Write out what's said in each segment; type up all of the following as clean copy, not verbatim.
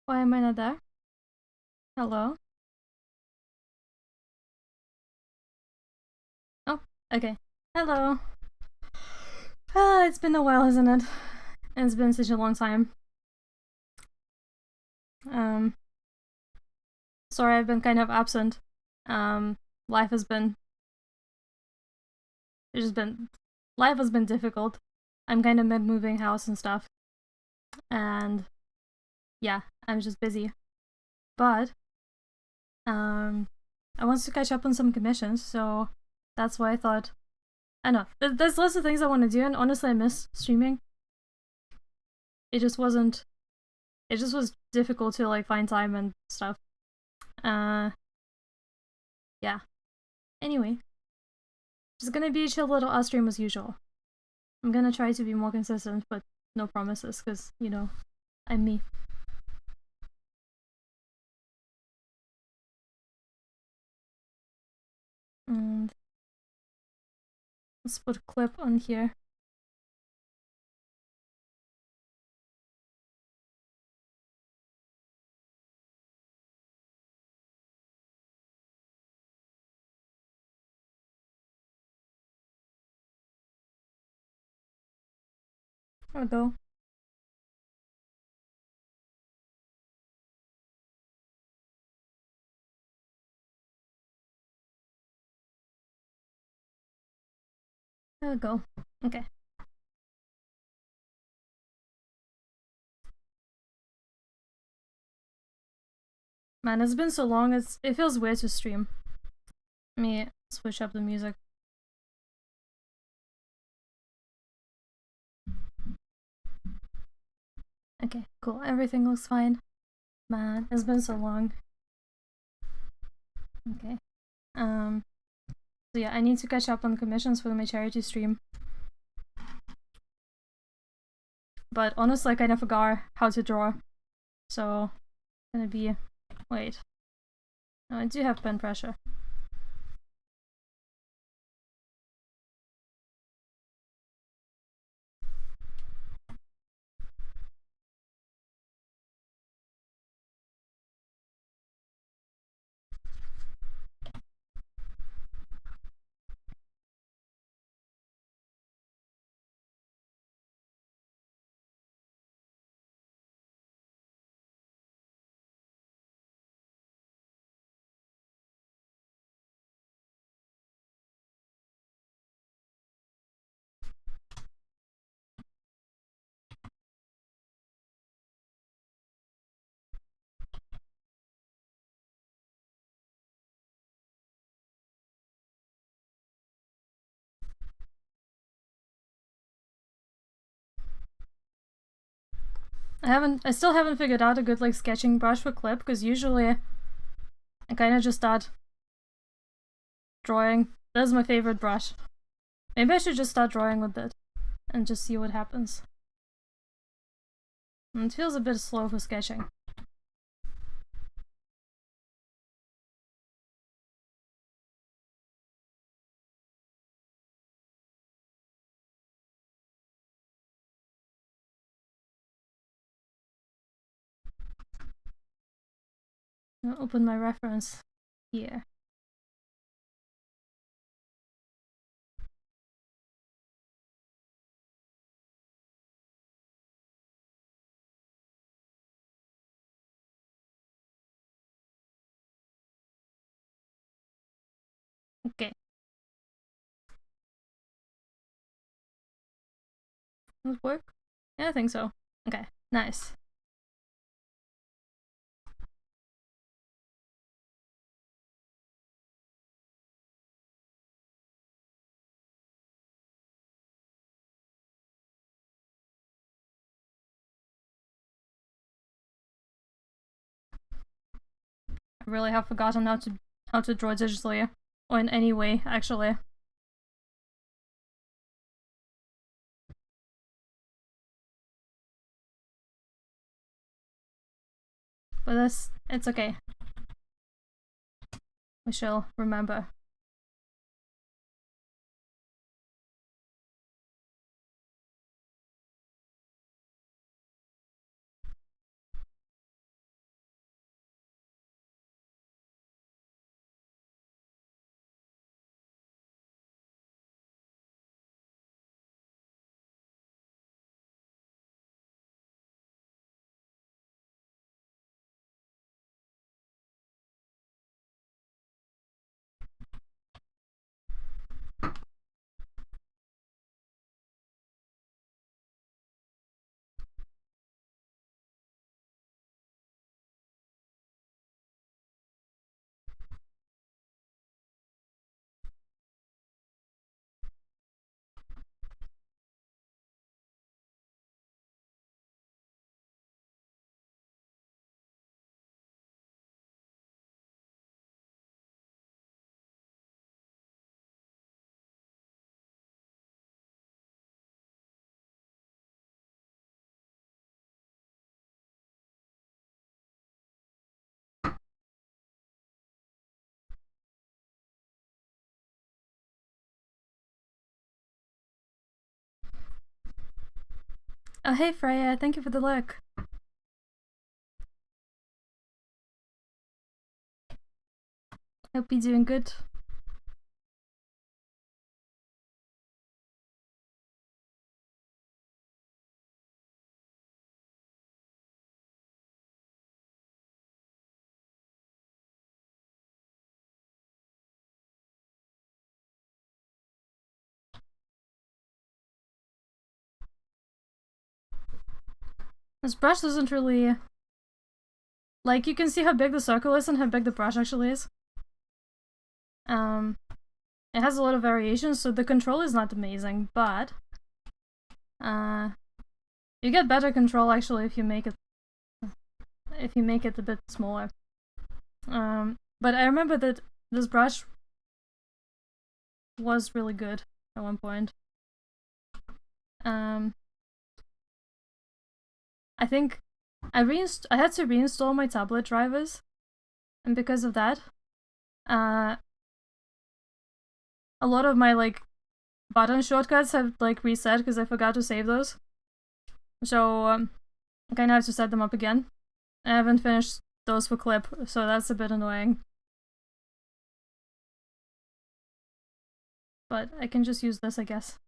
Why am I not there? Hello? Oh, okay. Hello. Ah, it's been a while, hasn't it? It's been such a long time. Um, Sorry I've been kind of absent. Life has been... It's just been... Life has been difficult. I'm kind of mid-moving house and stuff. And... Yeah, I'm just busy. But... I want to catch up on some commissions, so... That's why I thought... I know. There's lots of things I want to do, and honestly I miss streaming. It just wasn't... It just was difficult to, like, find time and stuff. Yeah. Anyway. Just gonna be a chill little us stream as usual. I'm gonna try to be more consistent, but no promises, because, you know, I'm me. And let's put a clip on here. There we go. There we go. Okay. Man, it's been so long, it feels weird to stream. Let me switch up the music. Okay, cool. Everything looks fine. Man, it's been so long. Okay. So yeah, I need to catch up on commissions for my charity stream. But honestly, I kind of forgot how to draw. So, gonna be... Wait. No, I do have pen pressure. I still haven't figured out a good, like, sketching brush for clip, because usually I kind of just start drawing. That's my favorite brush. Maybe I should just start drawing with it and just see what happens. It feels a bit slow for sketching. I'll open my reference here. Okay. Does it work? Yeah, I think so. Okay, nice. I really have forgotten how to draw digitally, or in any way, actually. But it's okay. We shall remember. Oh, hey Freya, thank you for the lurk. Hope you're doing good. This brush doesn't really... Like, you can see how big the circle is and how big the brush actually is. It has a lot of variations, so the control is not amazing, but... you get better control actually if you make it a bit smaller. But I remember that this brush was really good at one point. I think I had to reinstall my tablet drivers, and because of that, a lot of my like button shortcuts have like reset because I forgot to save those. So I kind of have to set them up again. I haven't finished those for clip, so that's a bit annoying. But I can just use this, I guess.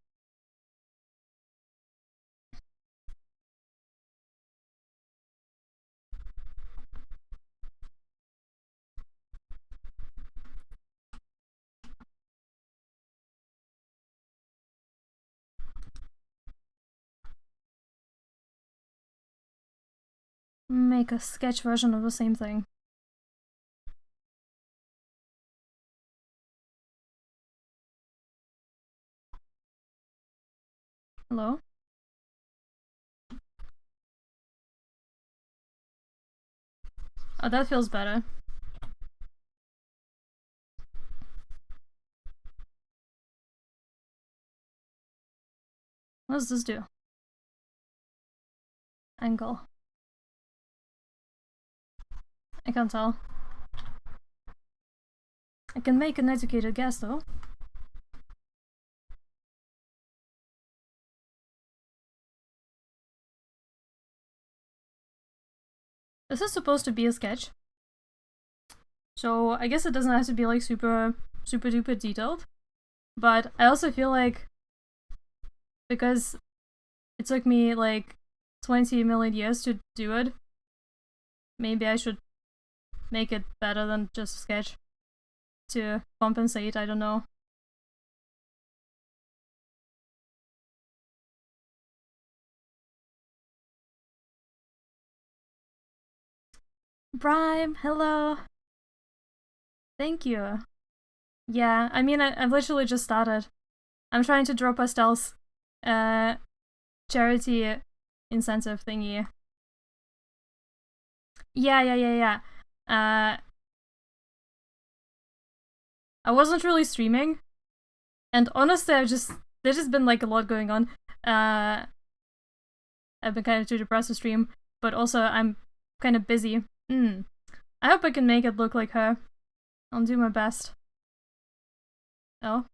Make a sketch version of the same thing. Hello? Oh, that feels better. What does this do? Angle. I can't tell. I can make an educated guess though. This is supposed to be a sketch. So I guess it doesn't have to be like super duper detailed. But I also feel like because it took me like 20 million years to do it, maybe I should make it better than just a sketch to compensate, I don't know. Brime, hello! Thank you. Yeah, I mean, I've literally just started. I'm trying to draw pastels. Charity incentive thingy. Yeah. I wasn't really streaming. And honestly, there's just been like a lot going on. I've been kind of too depressed to stream, but also I'm kind of busy. I hope I can make it look like her. I'll do my best. Oh.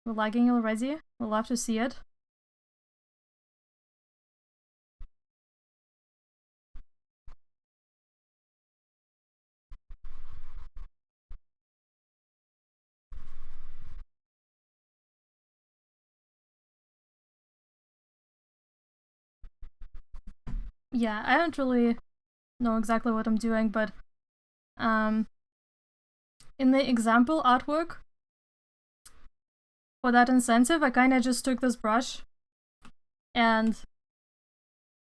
We're lagging already? We'll have to see it. Yeah, I don't really know exactly what I'm doing, but in the example artwork for that incentive, I kind of just took this brush and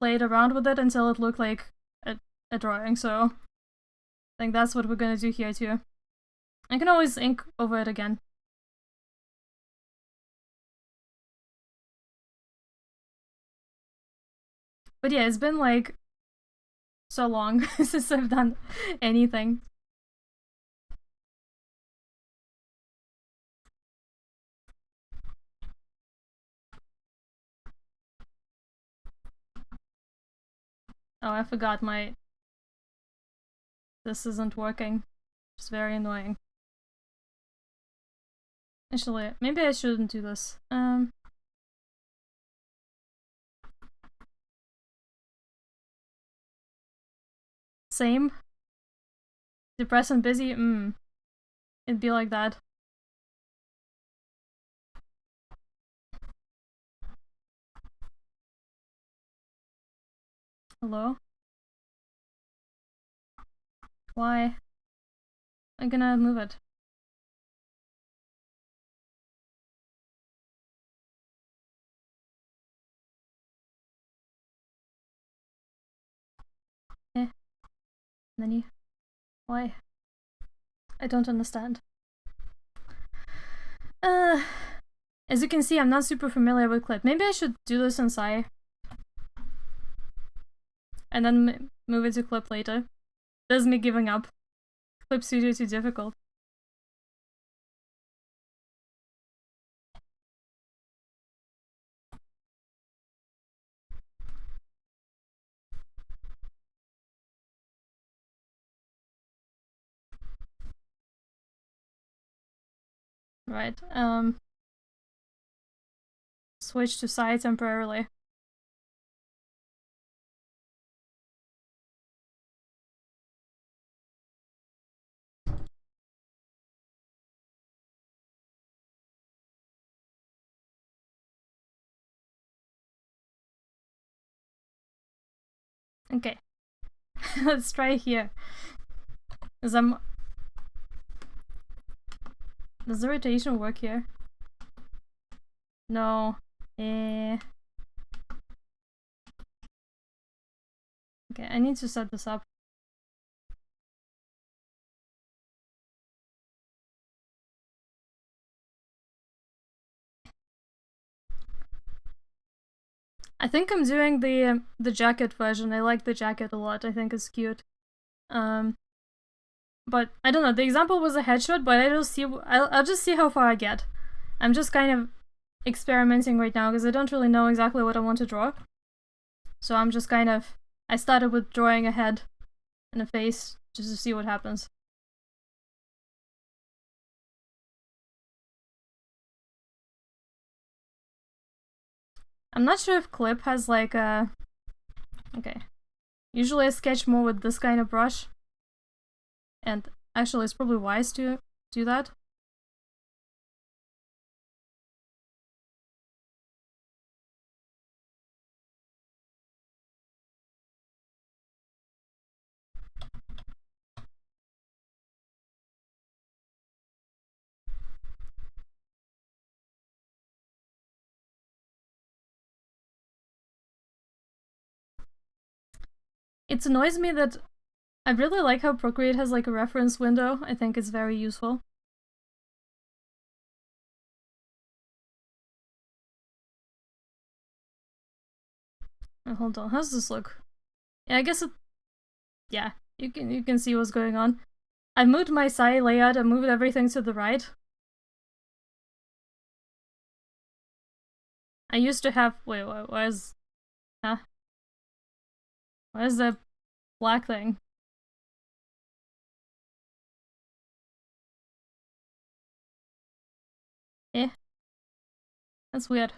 played around with it until it looked like a drawing, so I think that's what we're gonna do here too. I can always ink over it again. But yeah, it's been like so long since I've done anything. Oh, I forgot my... This isn't working. It's very annoying. Actually, maybe I shouldn't do this. Same. Depressed and busy? It'd be like that. Hello? Why? I'm gonna move it. Nani? Why? I don't understand. As you can see, I'm not super familiar with Clip. Maybe I should do this in Psy. And then move it to Clip later. This is me giving up. Clip Studio too difficult. Right, switch to Psy temporarily. Okay. Let's try here. Does the rotation work here? No. Okay, I need to set this up. I think I'm doing the jacket version. I like the jacket a lot. I think it's cute. But I don't know. The example was a headshot, but I'll just see how far I get. I'm just kind of experimenting right now because I don't really know exactly what I want to draw. So I'm just kind of... I started with drawing a head and a face just to see what happens. I'm not sure if Clip has like a... Okay. Usually I sketch more with this kind of brush. And actually it's probably wise to do that. It annoys me that I really like how Procreate has like a reference window. I think it's very useful. Oh, hold on, how's this look? Yeah, I guess it... Yeah, you can see what's going on. I moved my Psy layout, I moved everything to the right. I used to have... Wait, where's... Huh? Where's the black thing? Eh. That's weird.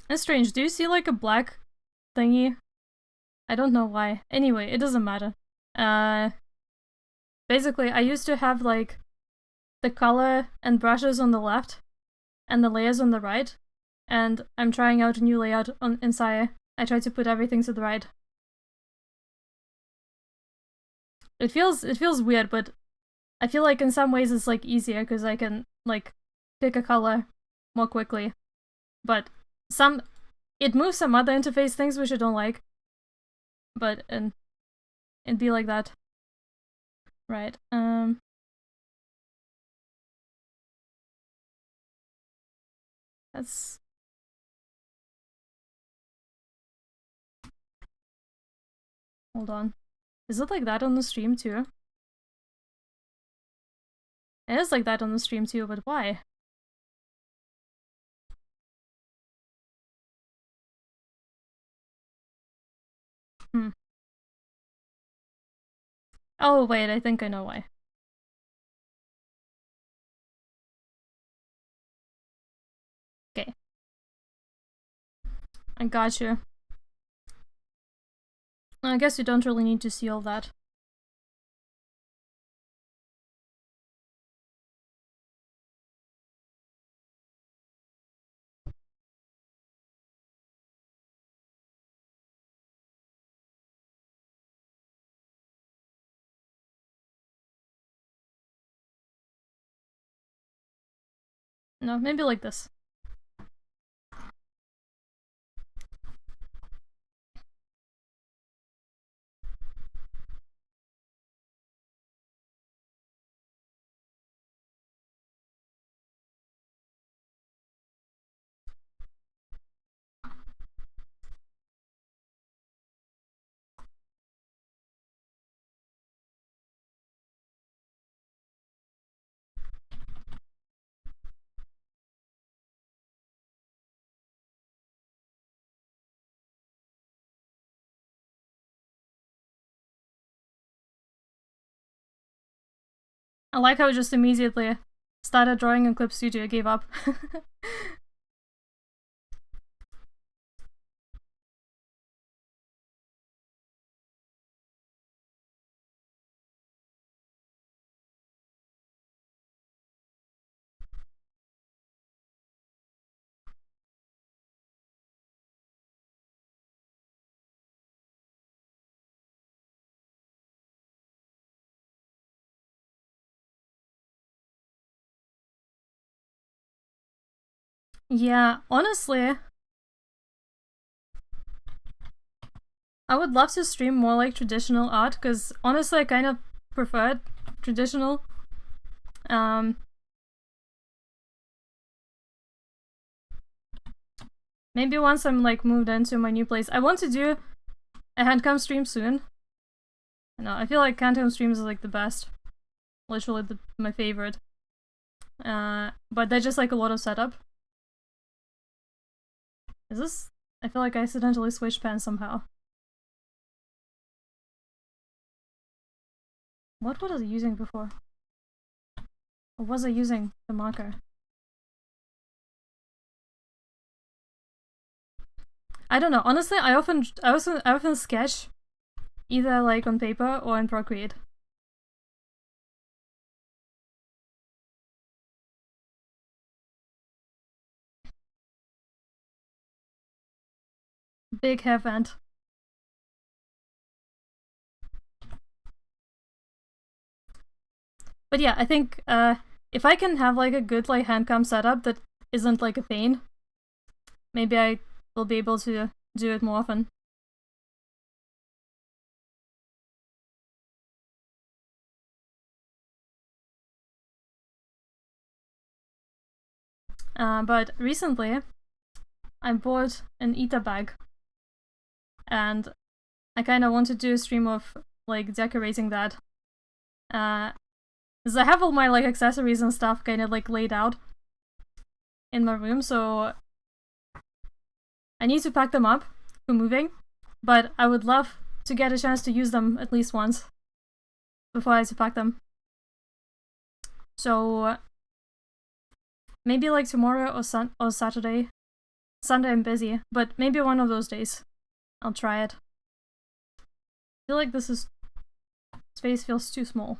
That's strange. Do you see like a black thingy? I don't know why. Anyway, it doesn't matter. Basically, I used to have like the color and brushes on the left and the layers on the right, and I'm trying out a new layout in Saya. I tried to put everything to the right. It feels weird, but I feel like in some ways it's like easier because I can like pick a color more quickly. But it moves some other interface things which I don't like. But it'd be like that. Right. That's... Hold on. Is it like that on the stream too? It is like that on the stream too, but why? Oh, wait, I think I know why. Okay. I got you. I guess you don't really need to see all that. No, maybe like this. I like how it just immediately started drawing in Clip Studio, gave up. Yeah, honestly, I would love to stream more like traditional art, because honestly I kind of preferred traditional. Maybe once I'm like moved into my new place. I want to do a handcam stream soon. No, I feel like handcam streams is like the best. Literally my favorite. But they're just like a lot of setup. Is this? I feel like I accidentally switched pens somehow. What was I using before? Or was I using the marker? I don't know. Honestly, I often sketch either like on paper or in Procreate. Big hairband. But yeah, I think if I can have like a good like handcam setup that isn't like a pain, maybe I will be able to do it more often. But recently, I bought an Ita bag, and I kind of want to do a stream of like decorating that. Because I have all my like accessories and stuff kind of like laid out in my room, so I need to pack them up for moving. But I would love to get a chance to use them at least once before I have to pack them. So maybe like tomorrow or Saturday. Sunday I'm busy, but maybe one of those days I'll try it. I feel like this space feels too small.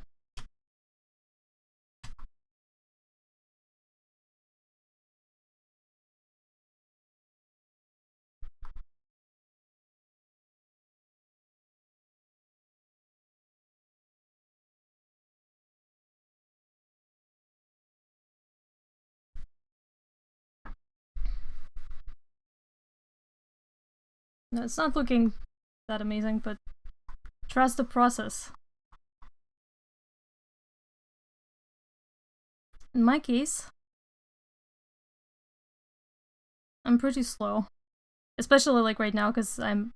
No, it's not looking that amazing, but trust the process. In my case, I'm pretty slow. Especially like right now, because I'm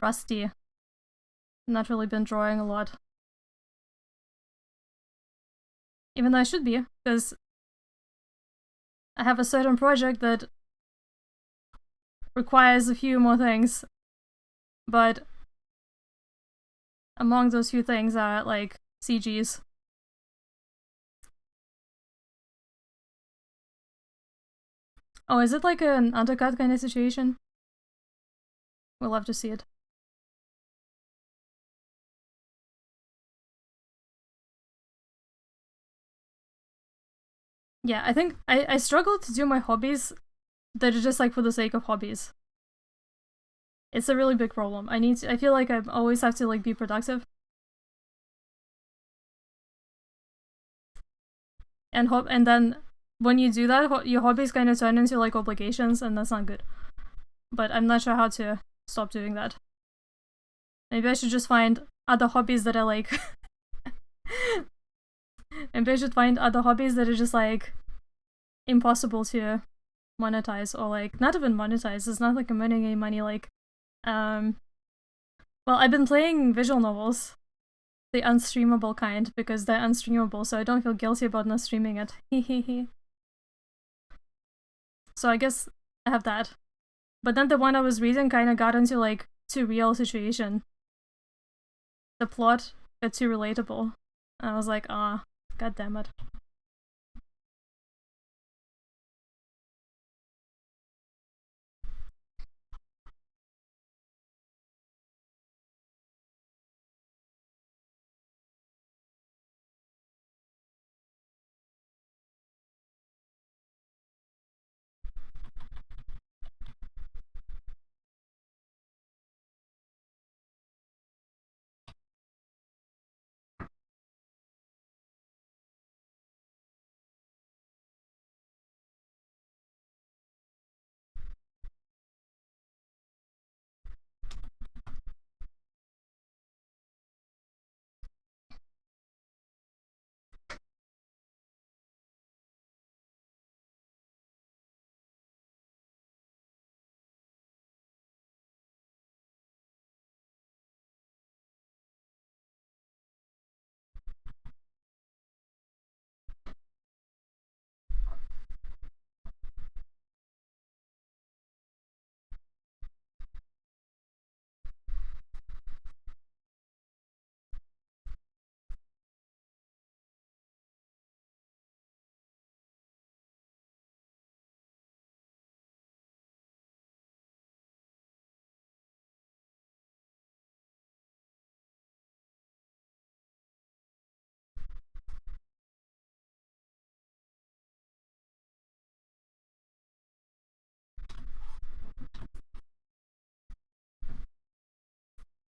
rusty. Not really been drawing a lot. Even though I should be, because I have a certain project that requires a few more things. But among those few things are like CGs. Oh, is it like an undercut kind of situation? We'll love to see it. Yeah, I think I struggle to do my hobbies that are just like for the sake of hobbies. It's a really big problem. I feel like I always have to like be productive. And then when you do that, your hobbies kind of turn into like obligations, and that's not good. But I'm not sure how to stop doing that. Maybe I should just find other hobbies that are like maybe I should find other hobbies that are just like impossible to monetize, or like not even monetize. It's not like I'm earning any money. Like, well, I've been playing visual novels, the unstreamable kind, because they're unstreamable, so I don't feel guilty about not streaming it. Hehehe. So I guess I have that. But then the one I was reading kind of got into like too real situation. The plot got too relatable. And I was like, ah, god damn it.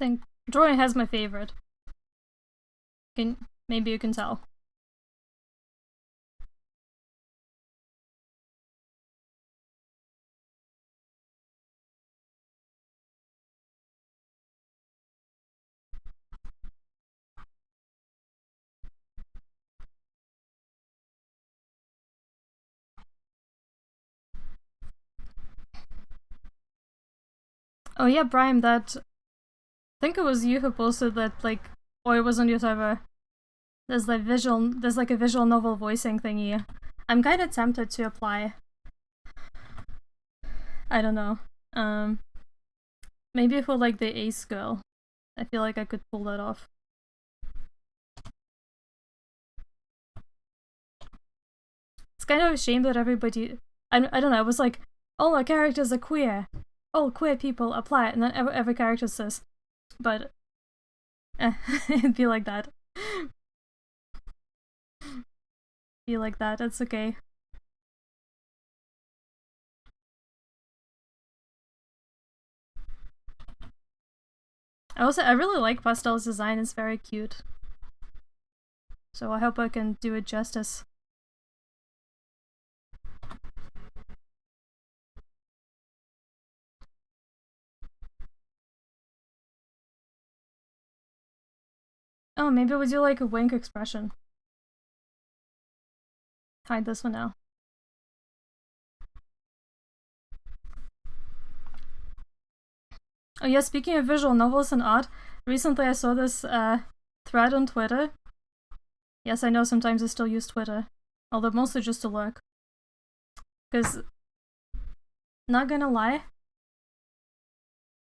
I think drawing has my favorite. Maybe you can tell. Oh yeah, Brian, that I think it was you who posted that, like, or it was on your server. There's like a visual novel voicing thingy. I'm kind of tempted to apply. I don't know. Maybe for like the Ace girl, I feel like I could pull that off. It's kind of a shame that everybody. I don't know. I was like, all our characters are queer. All queer people apply, and then every character says, but it'd be like that. Be like that. It's okay. I really like Pastel's design. It's very cute. So I hope I can do it justice. Oh, maybe we do like a wink expression. Hide this one now. Oh yeah, speaking of visual novels and art, recently I saw this thread on Twitter. Yes, I know sometimes I still use Twitter, although mostly just to lurk. Because, not gonna lie,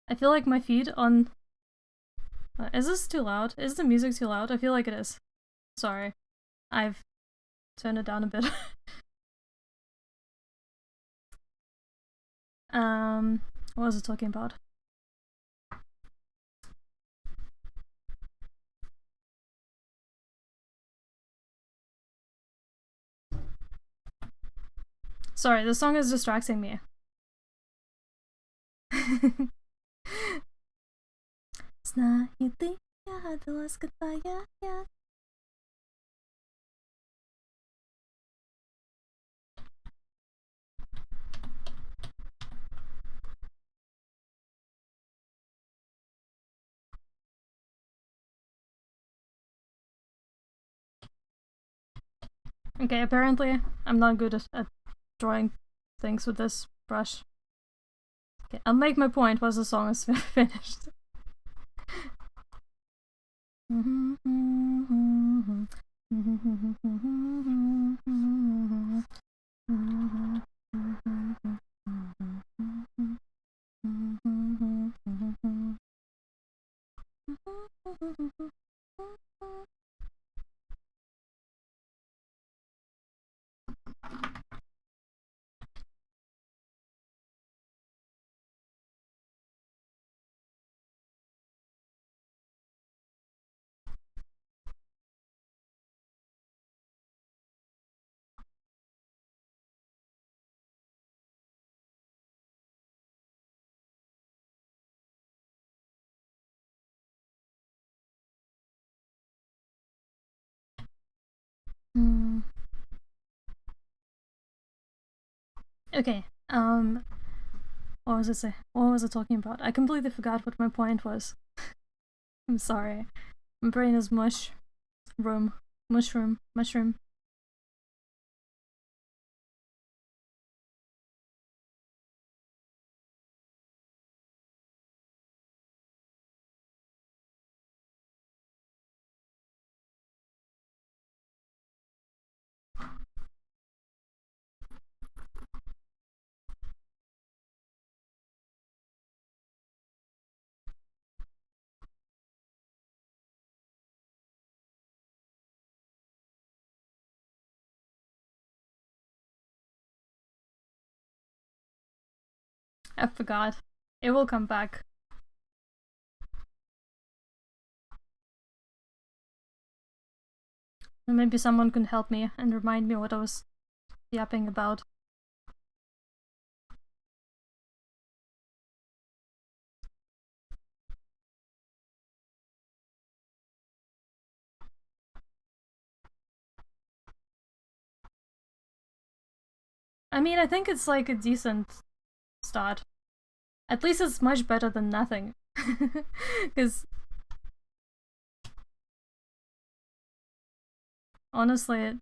I feel like my feed on Is this too loud? Is the music too loud? I feel like it is. Sorry. I've turned it down a bit. What was I talking about? Sorry, the song is distracting me. Okay, apparently I'm not good at drawing things with this brush. Okay, I'll make my point once the song is finished. Okay, what was I talking about? I completely forgot what my point was. I'm sorry. My brain is mushroom. I forgot. It will come back. Maybe someone can help me and remind me what I was yapping about. I mean, I think it's like a decent start. At least it's much better than nothing. Because honestly,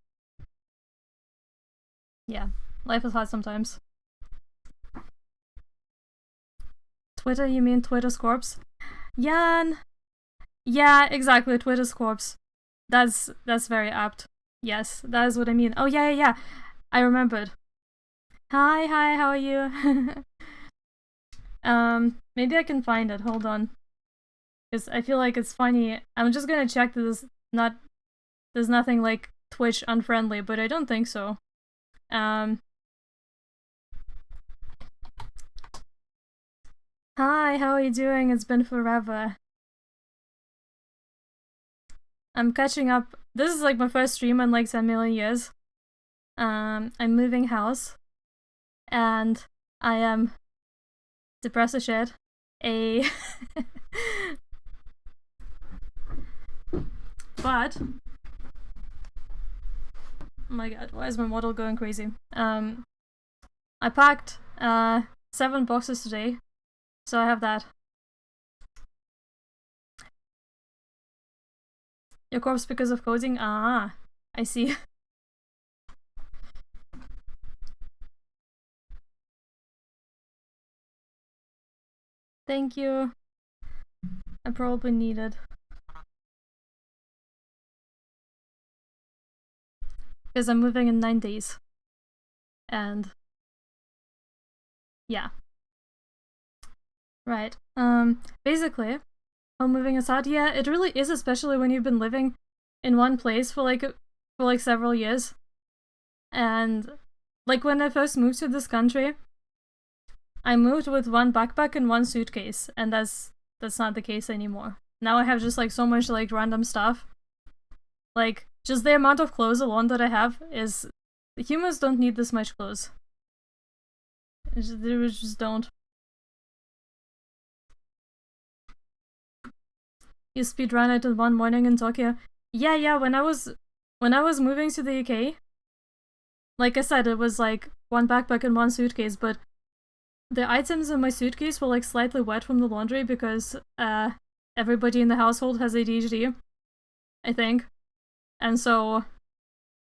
yeah, life is hard sometimes. Twitter, you mean Twitter's corpse? Jan! Yeah, exactly, Twitter's corpse. That's very apt. Yes, that is what I mean. Oh, yeah. I remembered. Hi, how are you? Maybe I can find it. Hold on. Because I feel like it's funny. I'm just gonna check that there's nothing like Twitch unfriendly, but I don't think so. Hi, how are you doing? It's been forever. I'm catching up. This is like my first stream in like 10 million years. I'm moving house. And I am depressed as shit. But oh my god, why is my model going crazy? I packed 7 boxes today, so I have that. Your corpse because of coding? Ah, I see. Thank you. I probably need it. Because I'm moving in 9 days. And yeah. Right. Basically, home moving is hard. Yeah, it really is, especially when you've been living in one place for like several years. And like when I first moved to this country, I moved with one backpack and one suitcase, and that's not the case anymore. Now I have just like so much like random stuff. Like just the amount of clothes alone that I have is humans don't need this much clothes. They just don't. You speedrun it in one morning in Tokyo. Yeah. When I was moving to the UK, like I said, it was like one backpack and one suitcase, but the items in my suitcase were like slightly wet from the laundry because everybody in the household has ADHD, I think. And so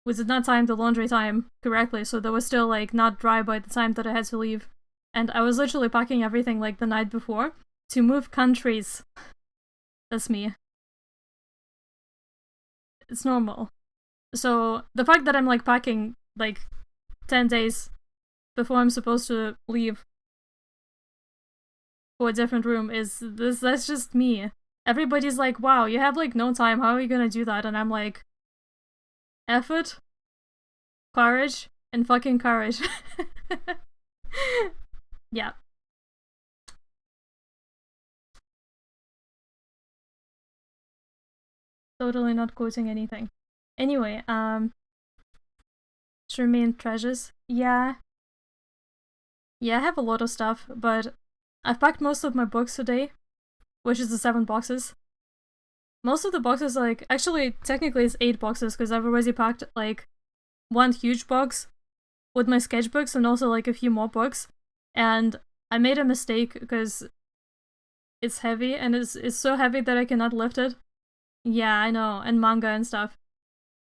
we did not time the laundry time correctly, so they were still like not dry by the time that I had to leave. And I was literally packing everything like the night before to move countries. That's me. It's normal. So the fact that I'm like packing like 10 days before I'm supposed to leave for a different room that's just me. Everybody's like, wow, you have like no time, how are you gonna do that? And I'm like, effort, courage, and fucking courage. Yeah. Totally not quoting anything. Anyway, Remain treasures. Yeah. Yeah, I have a lot of stuff, but I've packed most of my books today, which is the 7 boxes. Most of the boxes, like, actually, technically it's 8 boxes, because I've already packed, like, one huge box with my sketchbooks and also, like, a few more books. And I made a mistake, because it's heavy, and it's so heavy that I cannot lift it. Yeah, I know, and manga and stuff.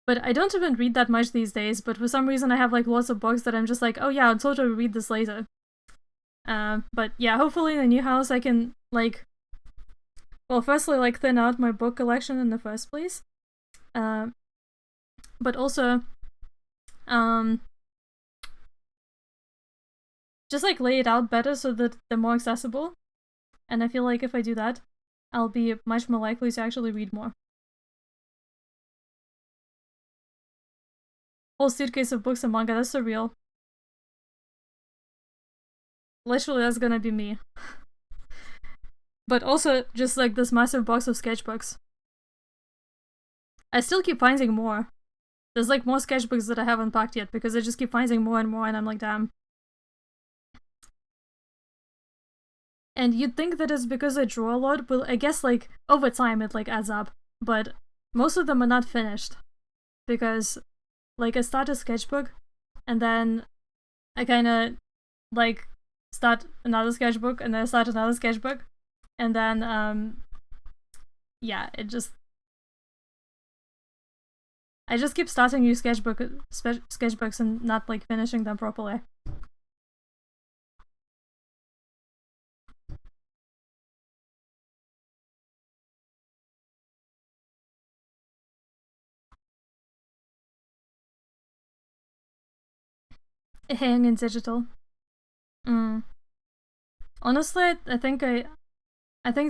But I don't even read that much these days, but for some reason I have, like, lots of books that I'm just like, oh yeah, I'll totally read this later. But yeah, hopefully in the new house I can, like, well, firstly, like, thin out my book collection in the first place. But also, just, like, lay it out better so that they're more accessible. And I feel like if I do that, I'll be much more likely to actually read more. Whole suitcase of books and manga, that's surreal. Literally, that's gonna be me. But also, just like this massive box of sketchbooks. I still keep finding more. There's like more sketchbooks that I haven't packed yet because I just keep finding more and more and I'm like, damn. And you'd think that it's because I draw a lot, but I guess like over time it like adds up. But most of them are not finished. Because like I start a sketchbook and then I kinda like start another sketchbook and then I start another sketchbook. And then yeah, I just keep starting new sketchbooks and not like finishing them properly. Hang in digital. Honestly, I think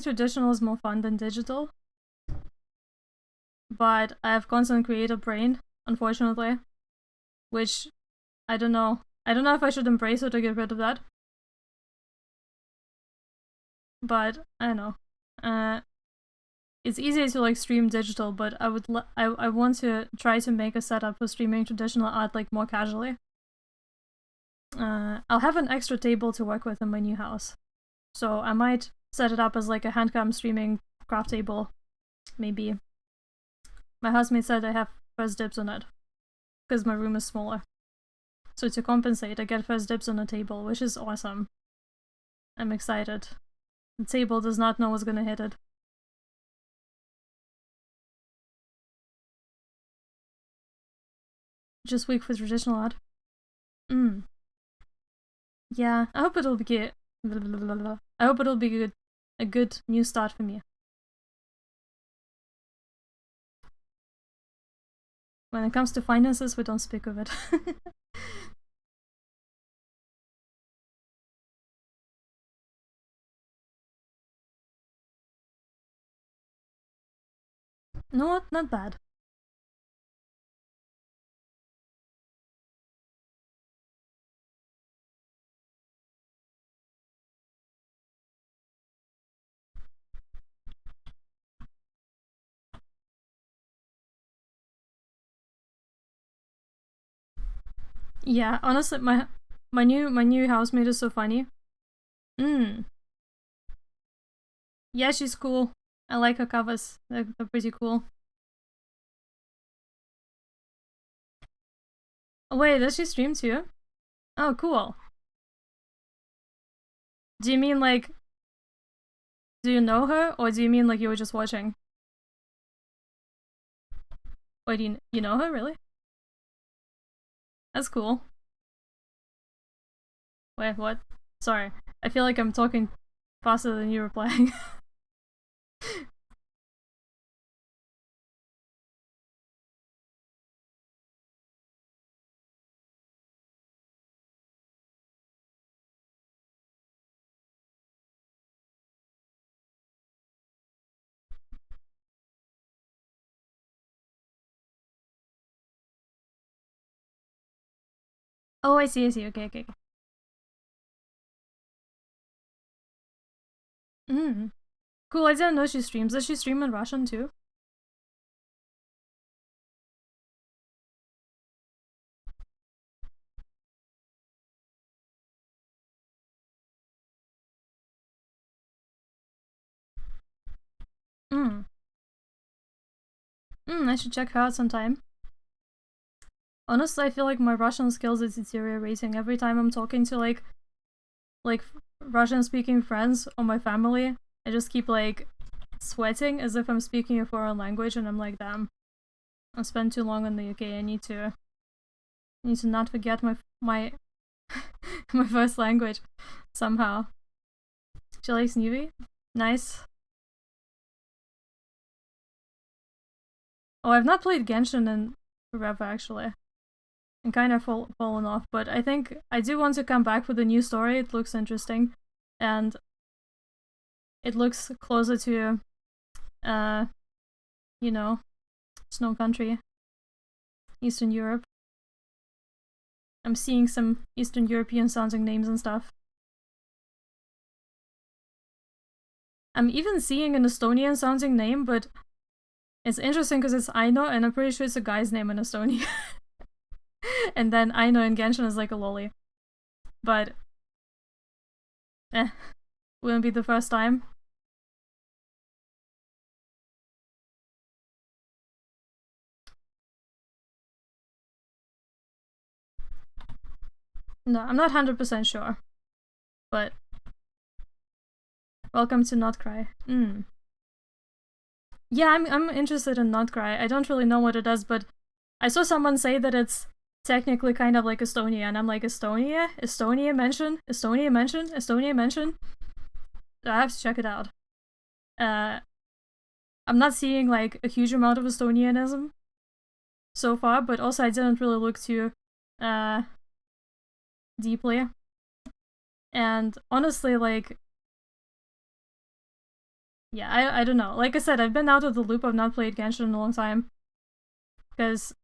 traditional is more fun than digital. But I have constant creative brain, unfortunately. Which I don't know. I don't know if I should embrace it or get rid of that. But I don't know. It's easier to like stream digital, but I want to try to make a setup for streaming traditional art like more casually. I'll have an extra table to work with in my new house, so I might set it up as like a handcam streaming craft table, maybe. My housemate said I have first dibs on it because my room is smaller. So to compensate, I get first dibs on a table, which is awesome. I'm excited. The table does not know what's gonna hit it. Just weak for traditional art. Yeah, I hope it'll be I hope it'll be a good new start for me. When it comes to finances, we don't speak of it. No, not bad. Yeah, honestly, my new housemate is so funny. Mm. Yeah, she's cool. I like her covers. They're pretty cool. Oh, wait, does she stream too? Oh, cool. Do you mean like, do you know her, or do you mean like you were just watching? Wait, you know her really? That's cool. Wait, what? Sorry, I feel like I'm talking faster than you replying. Oh, I see, I see. Okay, okay. Mm. Cool. I didn't know she streams. Does she stream in Russian too? Mm. I should check her out sometime. Honestly, I feel like my Russian skills is deteriorating every time I'm talking to like Russian speaking friends or my family. I just keep like sweating as if I'm speaking a foreign language, and I'm like, damn, I spent too long in the UK. I need to not forget my my first language somehow. She likes Newbie. Nice. Oh, I've not played Genshin in forever actually. And kind of fallen off, but I think I do want to come back with a new story. It looks interesting, and it looks closer to, uh, you know, Snow Country, Eastern Europe. I'm seeing some Eastern European sounding names and stuff. I'm even seeing an Estonian sounding name, but it's interesting because it's Aino, and I'm pretty sure it's a guy's name in Estonia. And then Aino in Genshin is like a lolly. But, wouldn't be the first time. No, I'm not 100% sure. But, welcome to Not Cry. Yeah, I'm interested in Not Cry. I don't really know what it does, but I saw someone say that it's technically kind of like Estonia, and I'm like, Estonia? Estonia mention? Estonia mention? Estonia mention? I have to check it out. Uh, I'm not seeing like a huge amount of Estonianism so far, but also I didn't really look too uh, deeply. And honestly, like, yeah, I don't know. Like I said, I've been out of the loop. I've not played Genshin in a long time. Because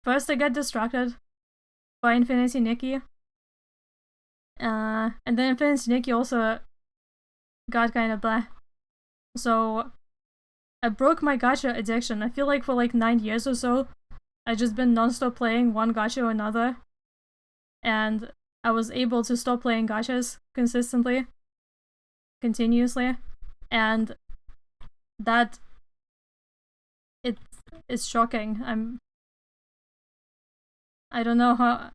first I get distracted by Infinity Nikki. And then Infinity Nikki also got kind of blah. So I broke my gacha addiction. I feel like for like 9 years or so, I just been non-stop playing one gacha or another. And I was able to stop playing gachas consistently, continuously. And that it's shocking. I don't know how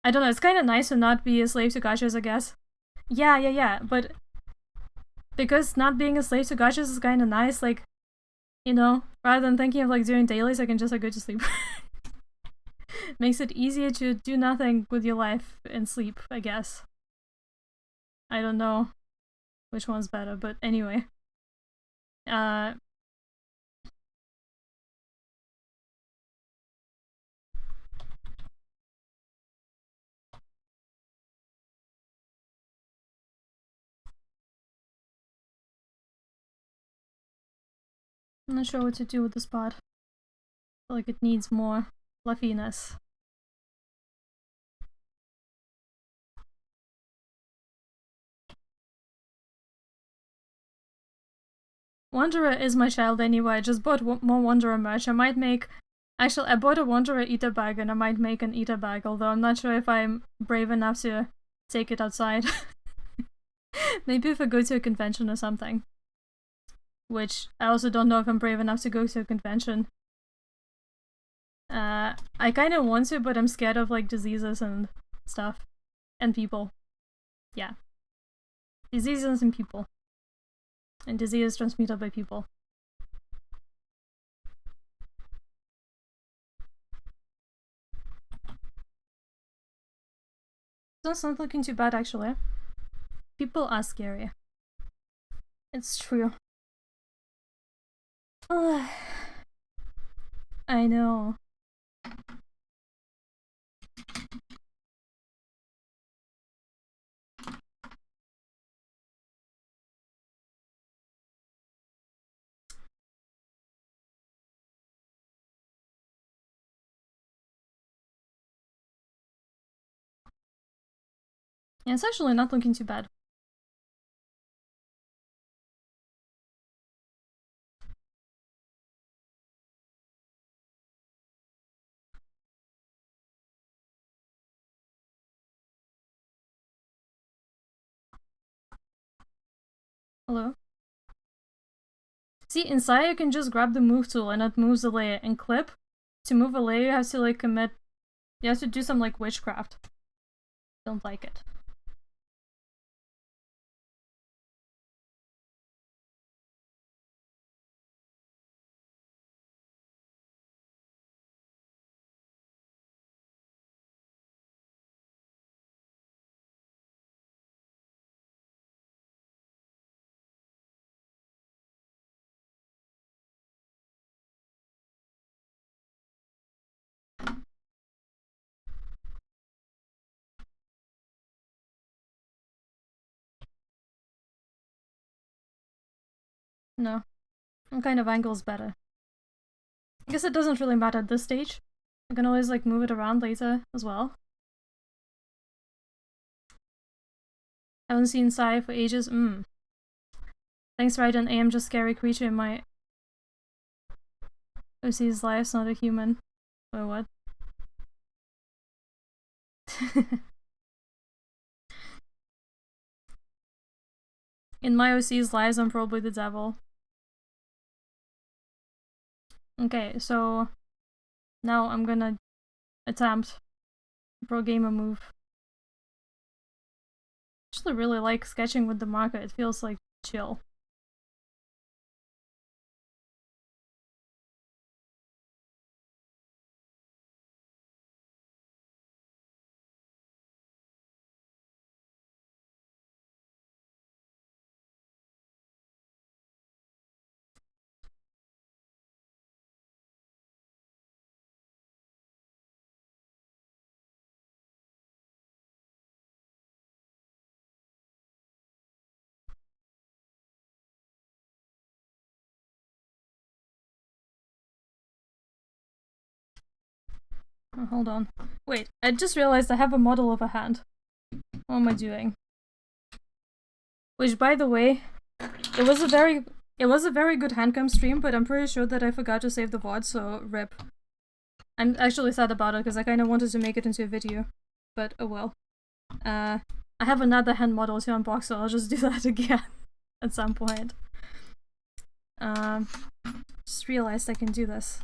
I don't know, it's kinda nice to not be a slave to gachas, I guess. Yeah. But because not being a slave to gachas is kinda nice, like, rather than thinking of like doing dailies, I can just like go to sleep. Makes it easier to do nothing with your life and sleep, I guess. I don't know which one's better, but anyway. Uh I'm not sure what to do with this part. I feel like it needs more fluffiness. Wanderer is my child anyway. I just bought more Wanderer merch. I might make... Actually, I bought a Wanderer eater bag and I might make an eater bag, although I'm not sure if I'm brave enough to take it outside. Maybe if I go to a convention or something. Which, I also don't know if I'm brave enough to go to a convention. I kinda want to, but I'm scared of, like, diseases and stuff. And people. Yeah. Diseases and people. And disease transmitted by people. That's not looking too bad, actually. People are scary. It's true. I know. Yeah, it's actually not looking too bad. Hello? See, inside you can just grab the move tool and it moves a layer, and clip. To move a layer you have to like commit... You have to do some like witchcraft. Don't like it. No. What kind of angle is better? I guess it doesn't really matter at this stage. I can always like move it around later as well. Haven't seen Sai for ages. Thanks, Raiden. I am just scary creature in my OC's life, not a human. Or what? In my OC's lives, I'm probably the devil. Okay, so now I'm gonna attempt pro gamer move. I actually really like sketching with the marker. It feels like chill. Oh, hold on. Wait, I just realized I have a model of a hand. What am I doing? Which, by the way, it was a very good handcam stream, but I'm pretty sure that I forgot to save the VOD, so rip. I'm actually sad about it because I kind of wanted to make it into a video, but oh well. I have another hand model to unbox, so I'll just do that again at some point. Just realized I can do this.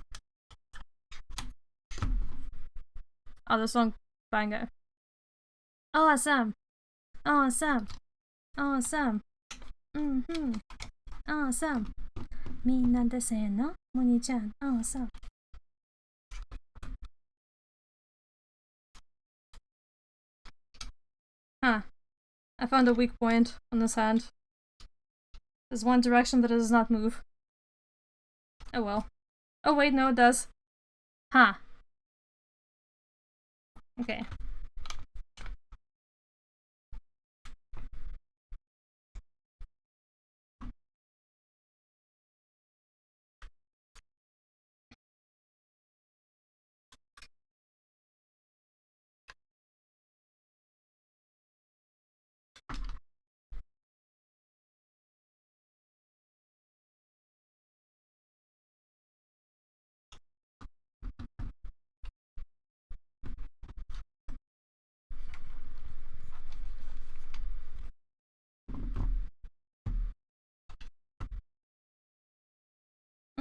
Oh, the song banger. Awesome! Awesome! Awesome! Awesome! みんなでせーの、モニちゃん、awesome! Huh. I found a weak point on this hand. There's one direction that it does not move. Oh well. Oh wait, no it does. Huh. Okay.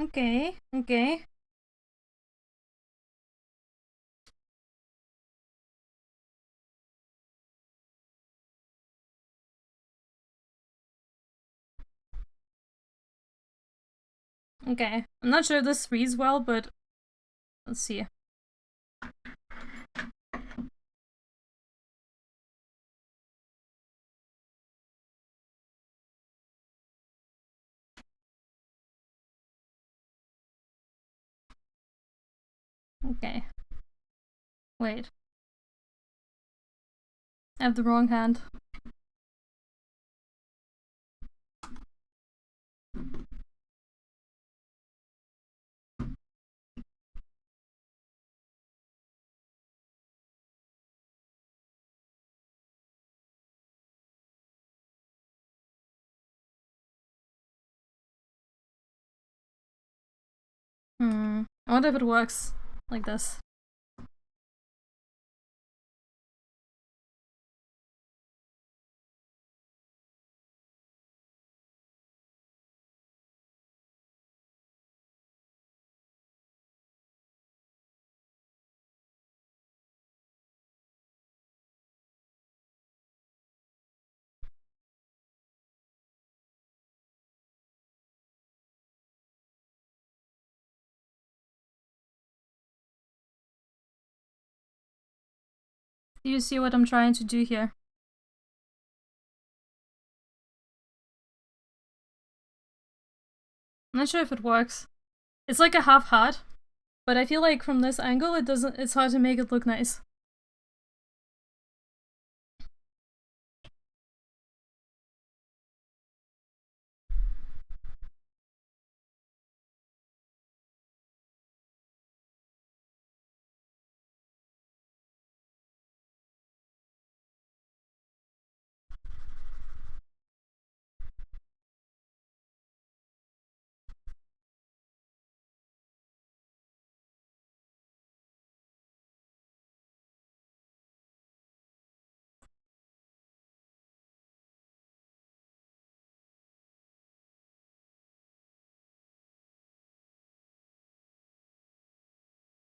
Okay, okay. Okay. I'm not sure if this reads well, but let's see. Okay. Wait. I have the wrong hand. I wonder if it works like this. Do you see what I'm trying to do here? I'm not sure if it works. It's like a half heart, but I feel like from this angle it doesn't. It's hard to make it look nice.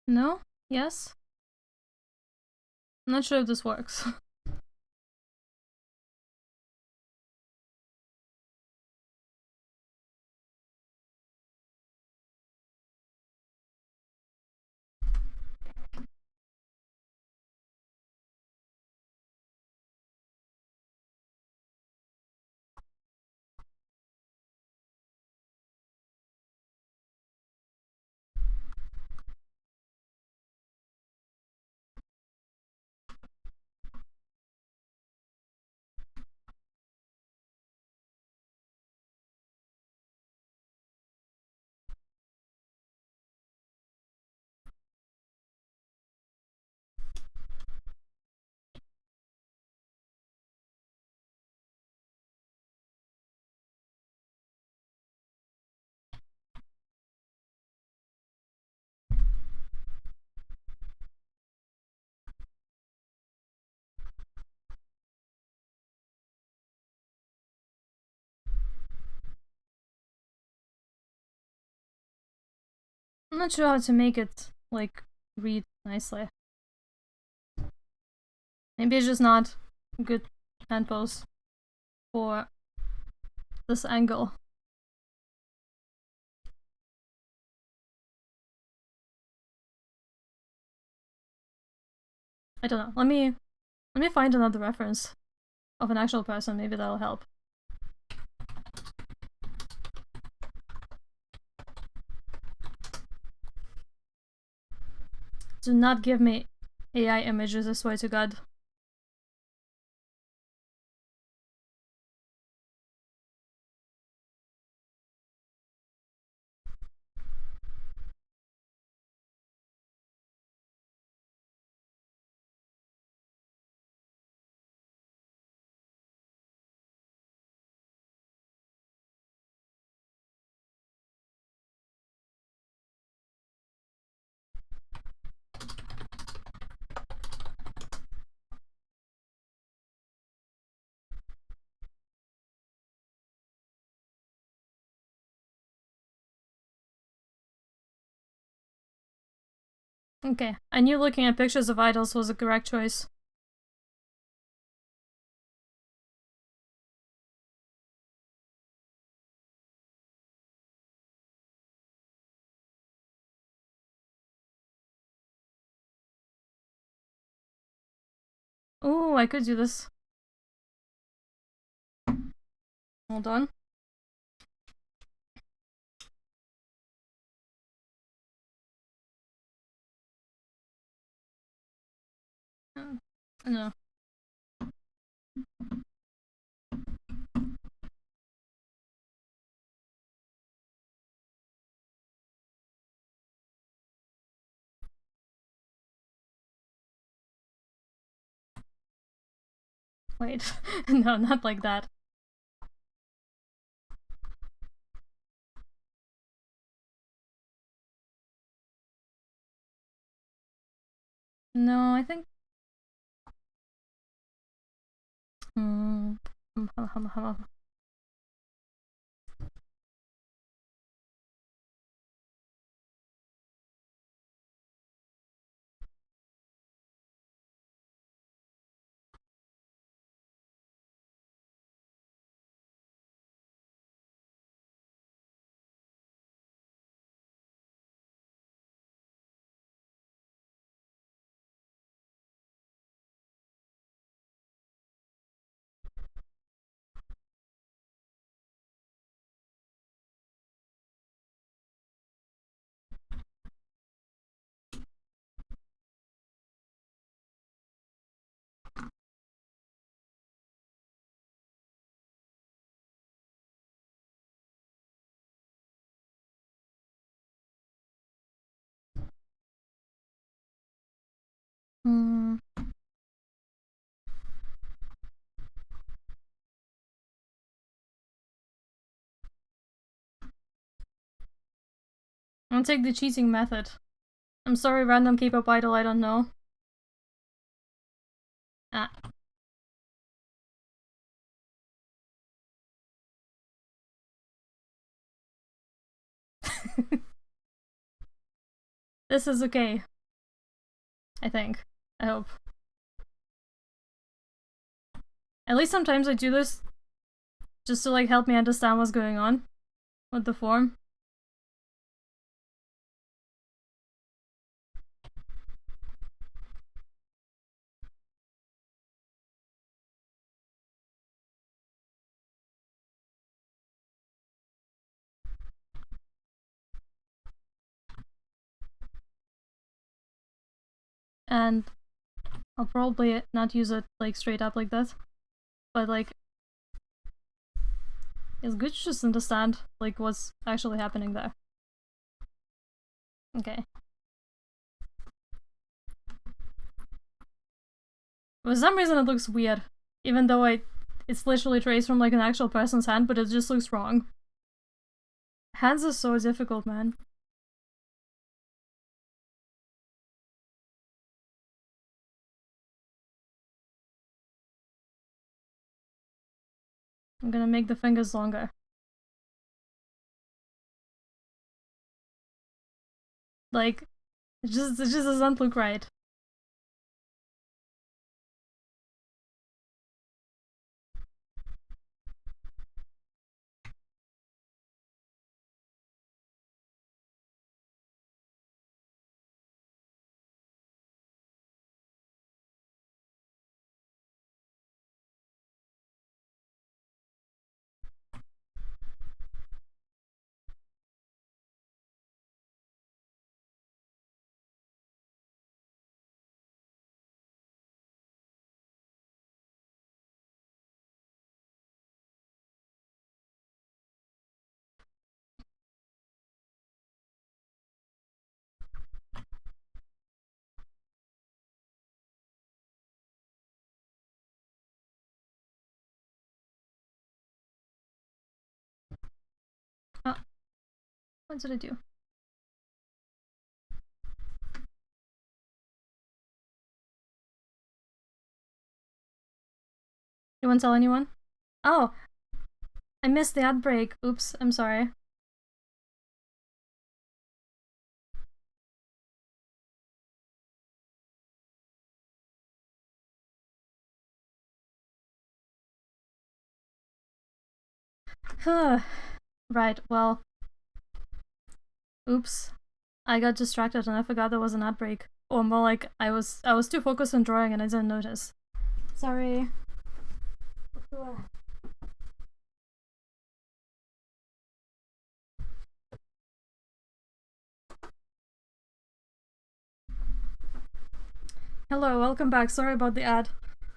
No? Yes? I'm not sure if this works. I'm not sure how to make it, like, read nicely. Maybe it's just not a good hand pose for this angle. I don't know. Let me find another reference of an actual person. Maybe that'll help. Do not give me AI images, I swear to God. Okay, I knew looking at pictures of idols was a correct choice. Ooh, I could do this. Hold on. No. Wait. No, not like that. No, I think... I'll take the cheating method. I'm sorry, random K-pop idol, I don't know. Ah. This is okay. I think. I hope. At least sometimes I do this just to like help me understand what's going on with the form. And I'll probably not use it like straight up like that. But like it's good to just understand like what's actually happening there. Okay. For some reason it looks weird. Even though it's literally traced from like an actual person's hand, but it just looks wrong. Hands are so difficult, man. I'm gonna make the fingers longer. Like, it just doesn't look right. Oh, what did I do? You won't tell anyone? Oh, I missed the ad break. Oops, I'm sorry. Right, well, oops. I got distracted and I forgot there was an ad break. Or more like I was too focused on drawing and I didn't notice. Sorry. Hello, welcome back. Sorry about the ad.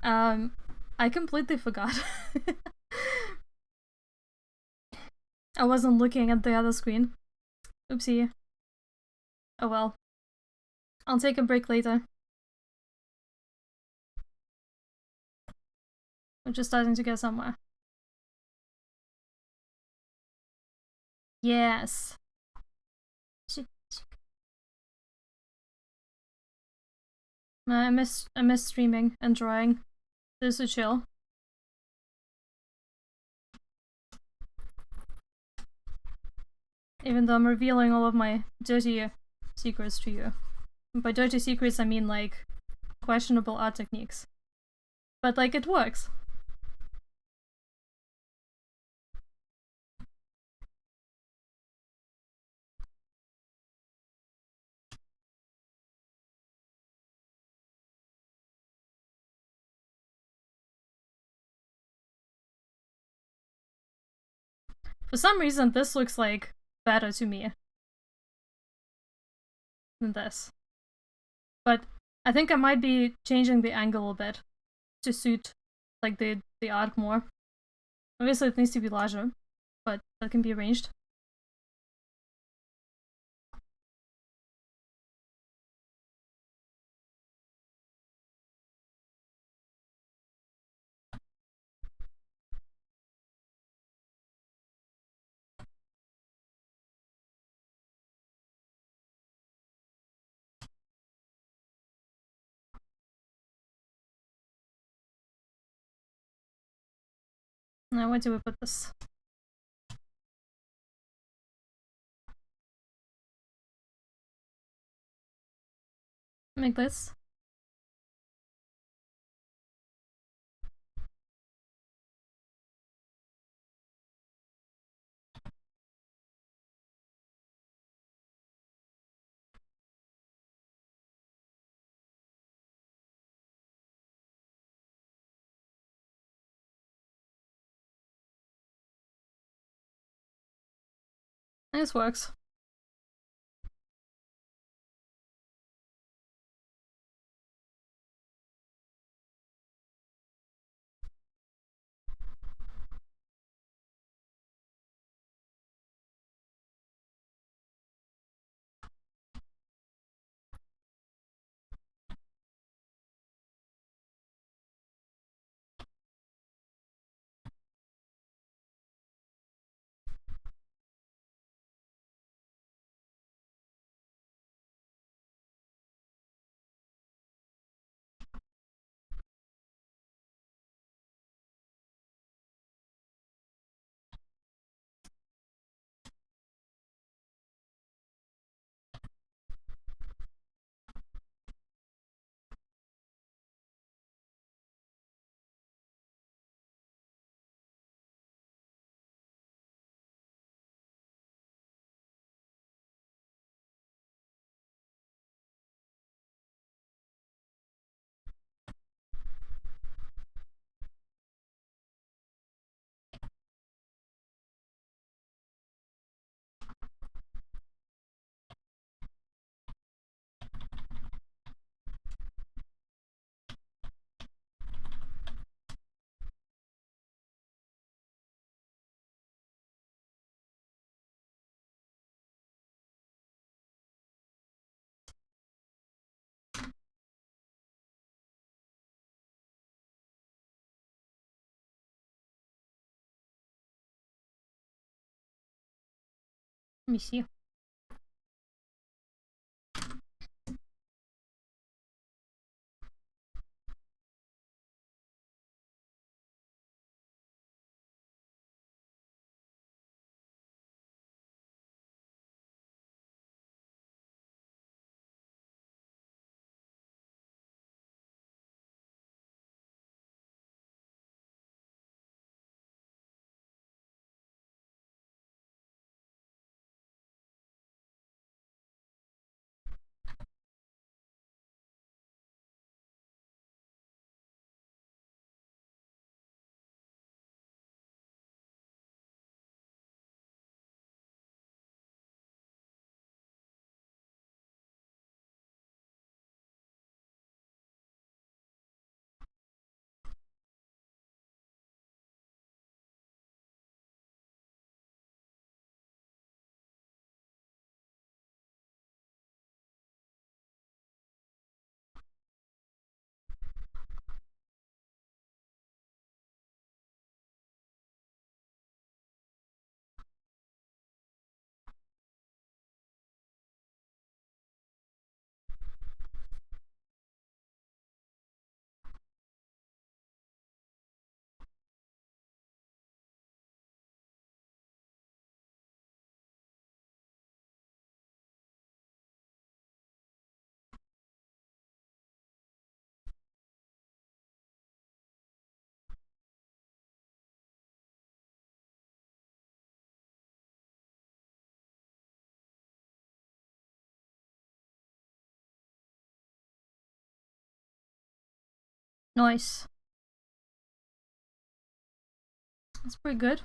I completely forgot. I wasn't looking at the other screen. Oopsie. Oh well. I'll take a break later. We're just starting to get somewhere. Yes. I miss streaming and drawing. This is chill. Even though I'm revealing all of my dirty secrets to you. And by dirty secrets I mean like questionable art techniques. But like it works. For some reason this looks like better to me than this. But I think I might be changing the angle a bit to suit like the art more. Obviously it needs to be larger, but that can be arranged. Now where do we put this? Make this. This works. Let me see. Nice. That's pretty good.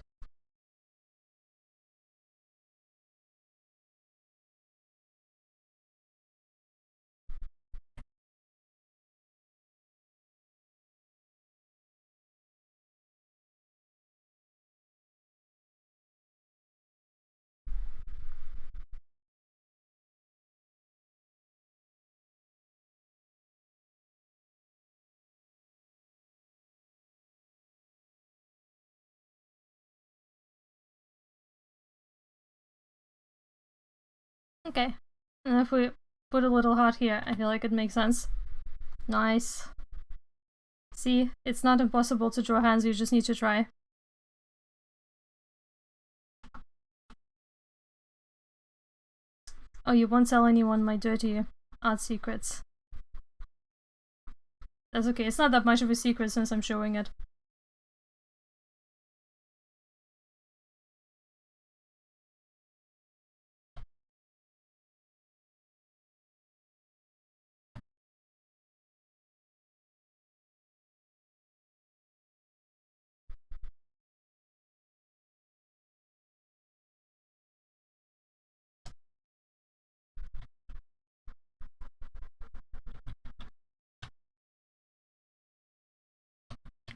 Okay. And if we put a little heart here, I feel like it makes sense. Nice. See, it's not impossible to draw hands, you just need to try. Oh, you won't tell anyone my dirty art secrets. That's okay, it's not that much of a secret since I'm showing it.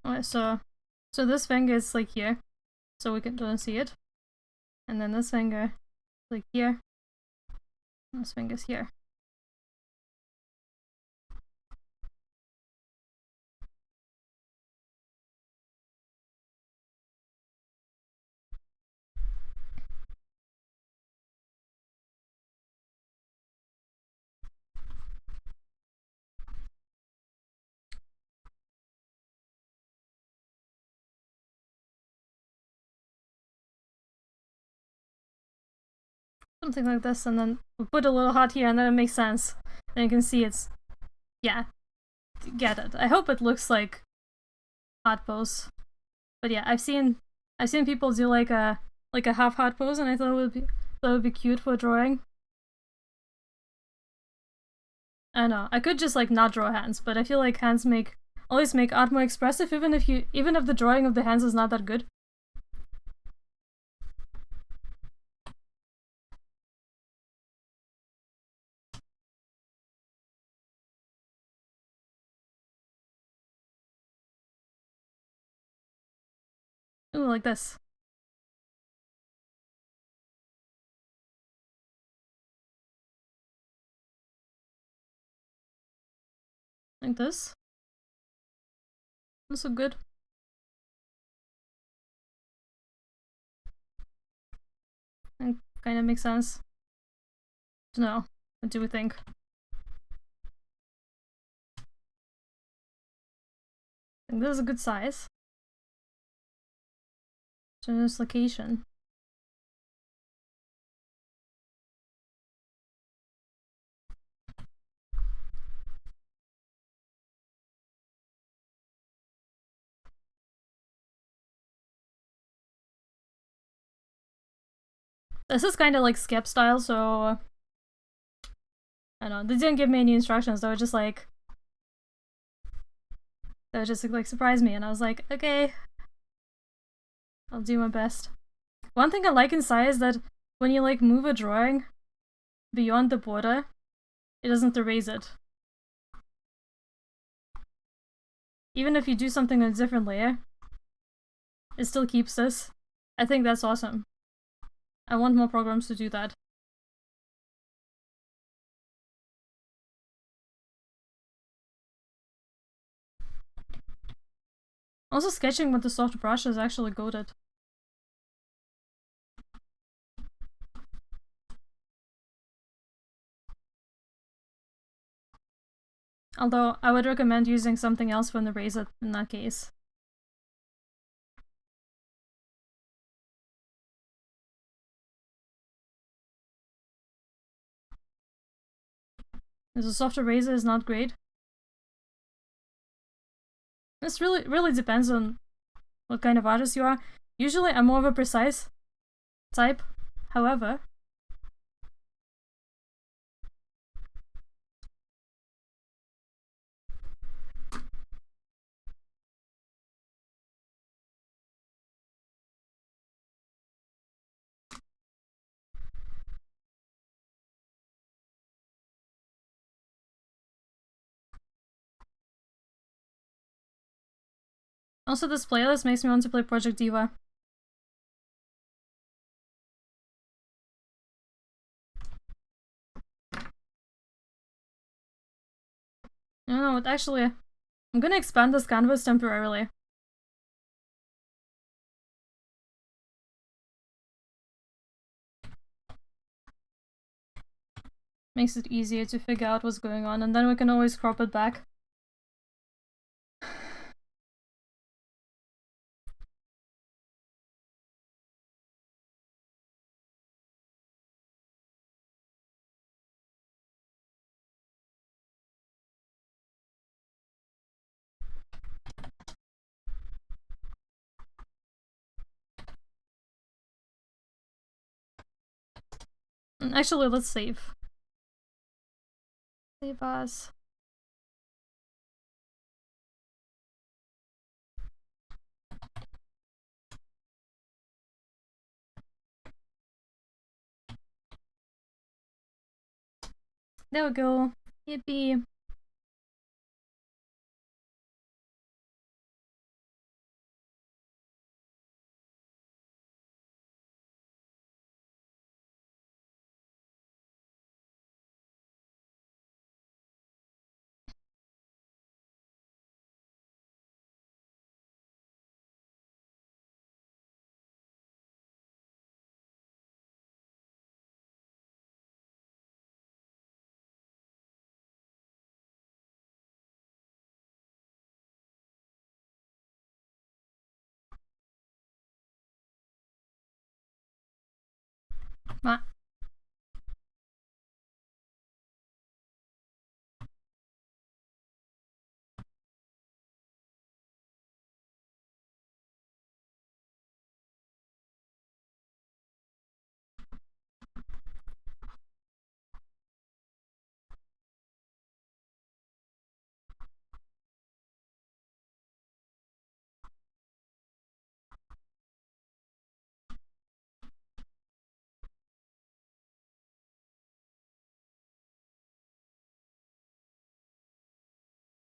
Alright, so this finger is like here, so we don't see it. And then this finger is like here. And this finger's here. Something like this, and then we put a little heart here, and then it makes sense. Then you can see it's... yeah. Get it. I hope it looks like heart pose. But yeah, I've seen people do like a half heart pose, and I thought it would be cute for drawing. I know, I could just like not draw hands, but I feel like hands always make art more expressive, even if the drawing of the hands is not that good. Ooh, like this. Like this. Also good. And kind of makes sense. No, what do we think? I think this is a good size. Generous location. This is kind of like skip style, so I don't know. They didn't give me any instructions. They were just like surprise me, and I was like, okay, I'll do my best. One thing I like in Sai is that when you like move a drawing beyond the border, it doesn't erase it. Even if you do something on a different layer, it still keeps this. I think that's awesome. I want more programs to do that. Also, sketching with the soft brush is actually goated. Although, I would recommend using something else from the razor in that case. Because a softer razor is not great. This really depends on what kind of artist you are. Usually, I'm more of a precise type. However, Also, this playlist makes me want to play Project Diva. I don't know what, actually, I'm gonna expand this canvas temporarily. Makes it easier to figure out what's going on, and then we can always crop it back. Actually, let's save. Save as. There we go. Yippee. Ah.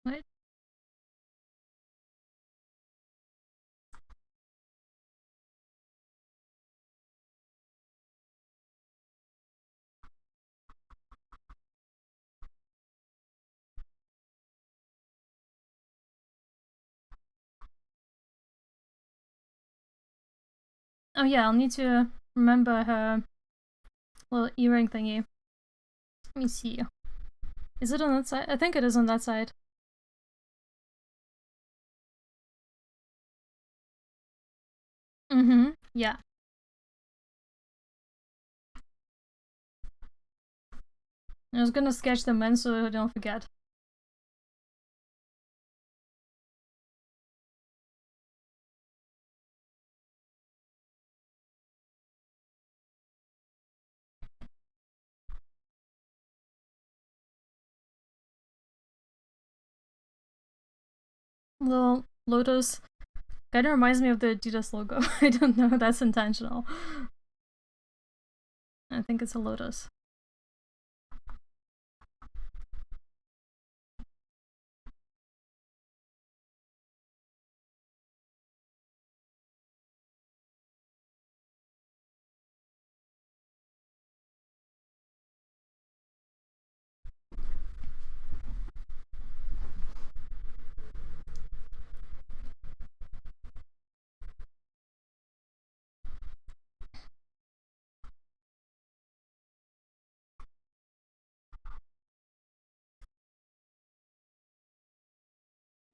Wait. Oh yeah, I'll need to remember her little earring thingy. Let me see. Is it on that side? I think it is on that side. Mm-hmm. Yeah. I was gonna sketch them in so I don't forget. Little lotus. Kinda reminds me of the Adidas logo. I don't know if that's intentional. I think it's a lotus.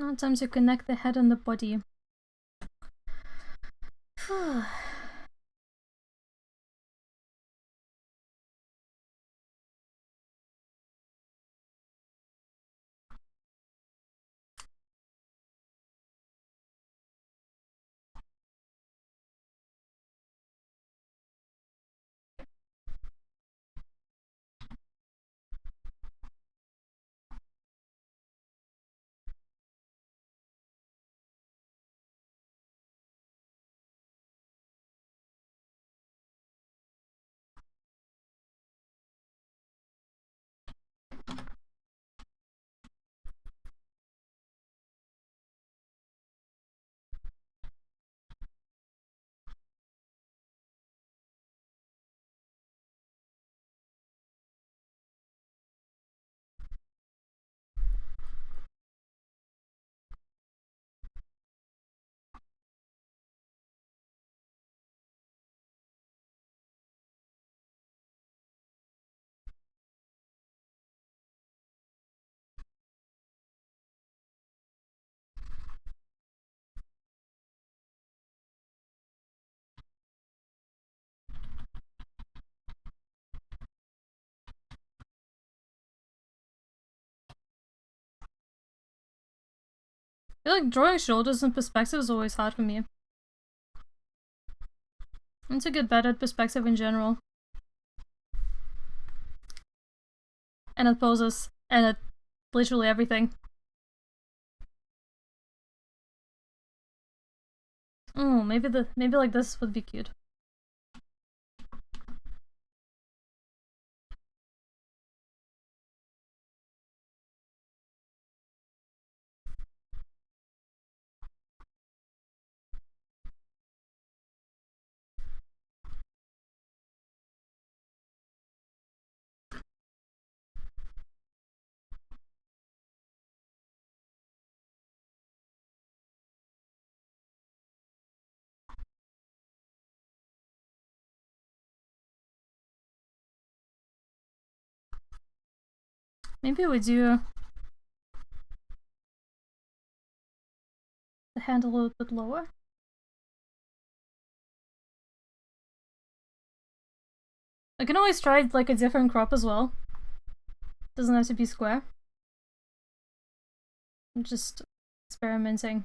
Sometimes you connect the head and the body. I feel like drawing shoulders in perspective is always hard for me. I need to get better at perspective in general. And at poses. And at literally everything. Oh, maybe like this would be cute. Maybe we do the hand a little bit lower. I can always try like a different crop as well. Doesn't have to be square. I'm just experimenting.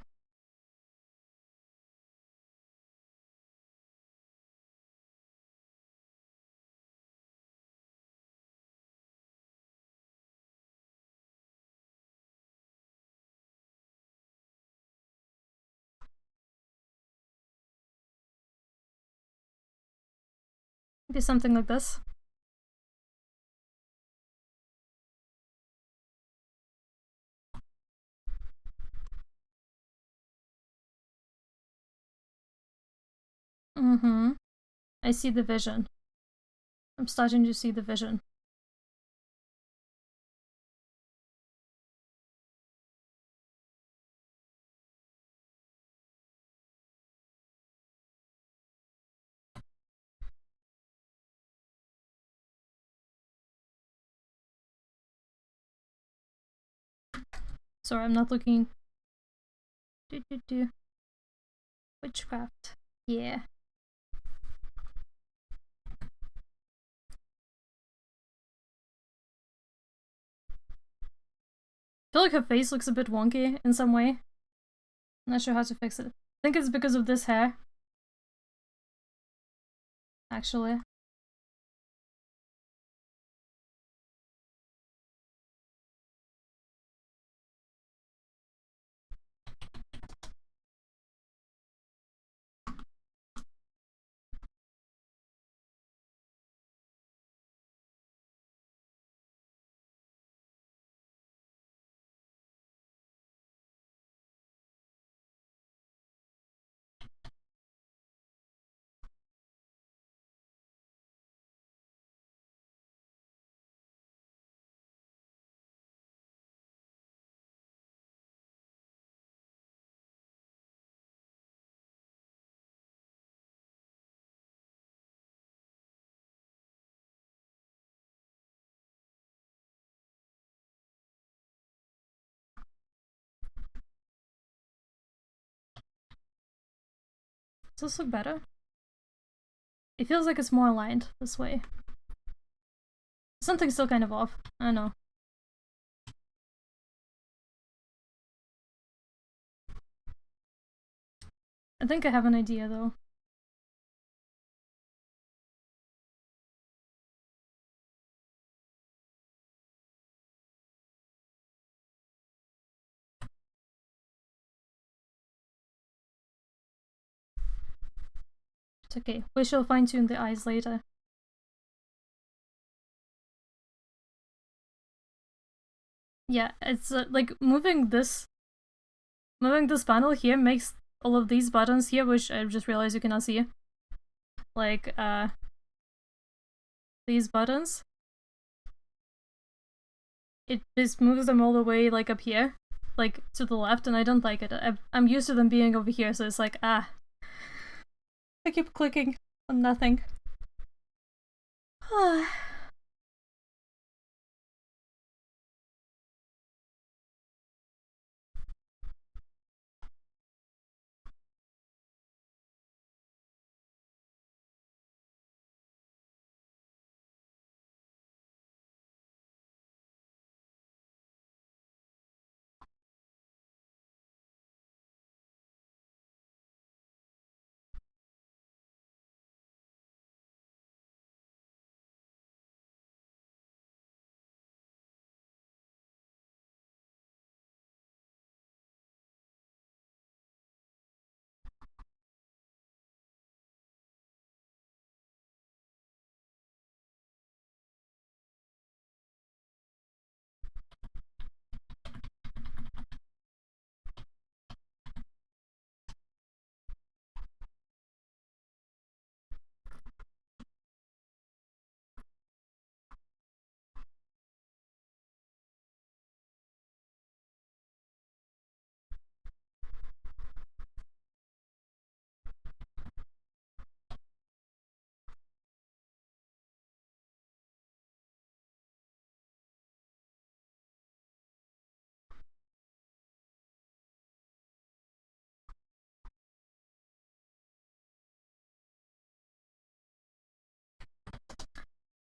Maybe something like this. Mm-hmm. I see the vision. I'm starting to see the vision. Sorry, I'm not looking. Witchcraft. Yeah. I feel like her face looks a bit wonky in some way. I'm not sure how to fix it. I think it's because of this hair. Actually. Does this look better? It feels like it's more aligned this way. Something's still kind of off. I don't know. I think I have an idea though. It's okay. We shall fine tune the eyes later. Yeah, it's like moving this panel here makes all of these buttons here, which I just realized you cannot see. Like, these buttons. It just moves them all the way, like, up here. Like, to the left, and I don't like it. I'm used to them being over here, so it's like, ah. I keep clicking on nothing.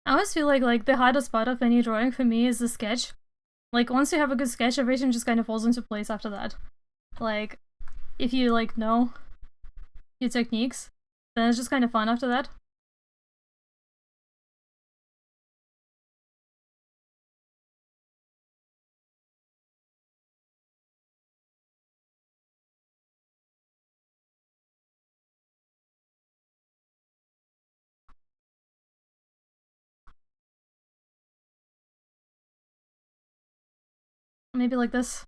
I always feel like the hardest part of any drawing for me is the sketch. Like once you have a good sketch, everything just kind of falls into place after that. Like if you like know your techniques, then it's just kind of fun after that. Maybe like this.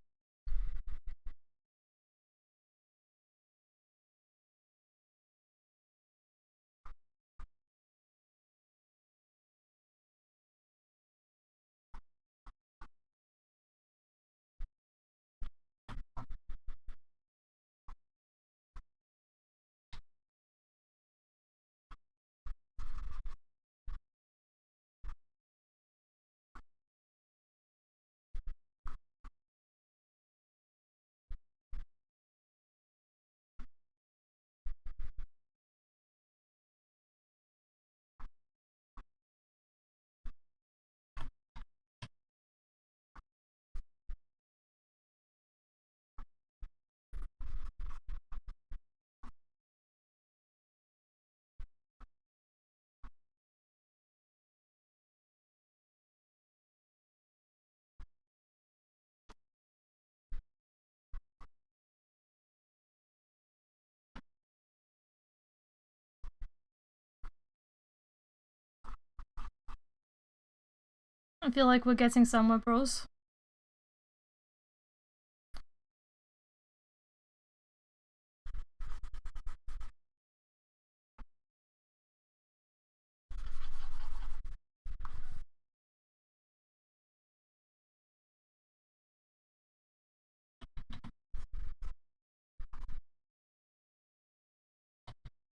I feel like we're getting somewhere, bros.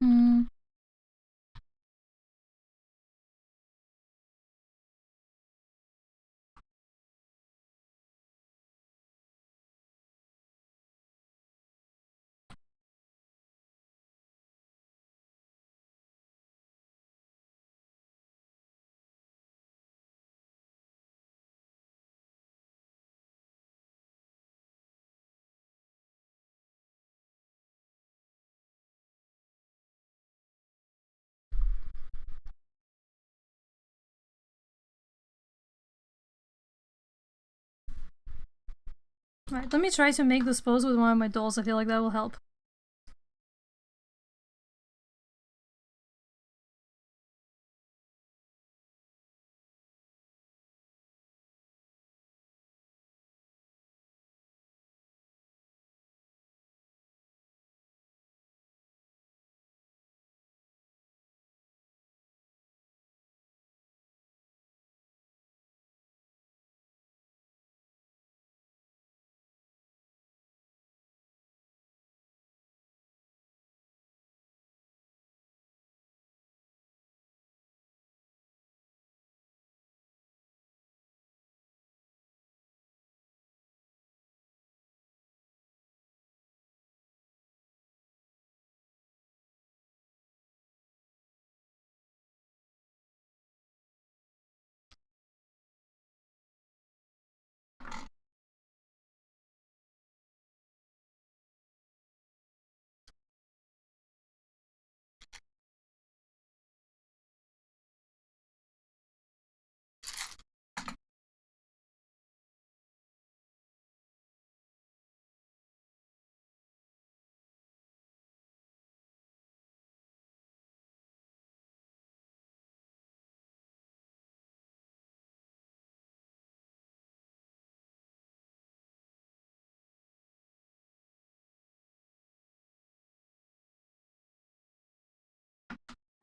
Hmm. Right, let me try to make this pose with one of my dolls. I feel like that will help.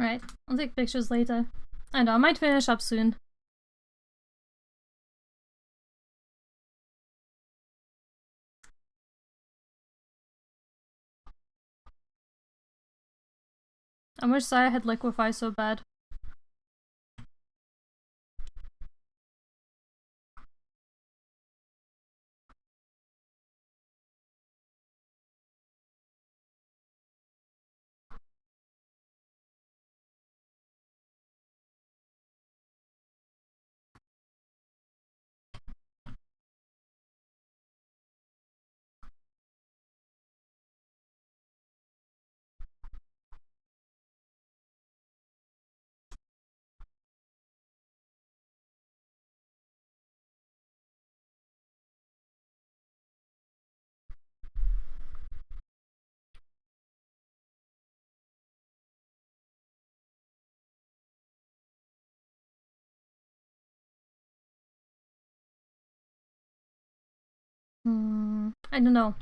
Right, I'll take pictures later. I know, I might finish up soon. I wish Saya had liquefy so bad. I don't know.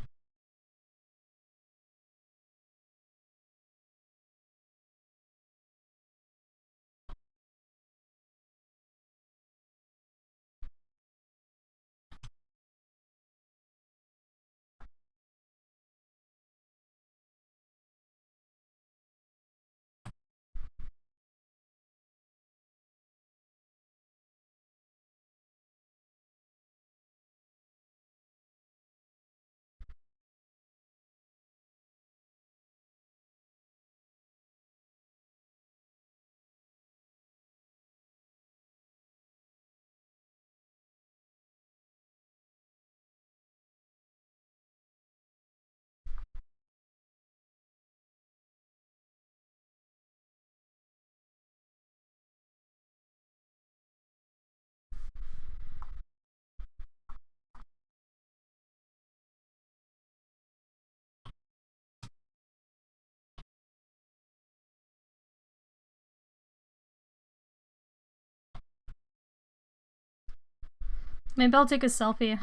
Maybe I'll take a selfie.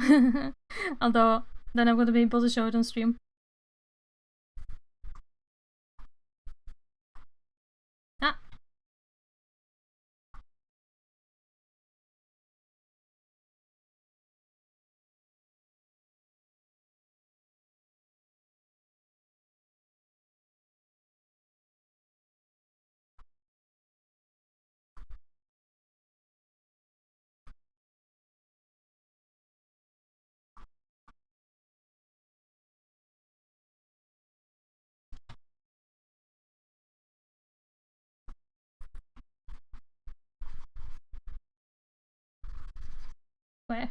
Although, then I'm gonna be able to show it on stream. Ah. Wait.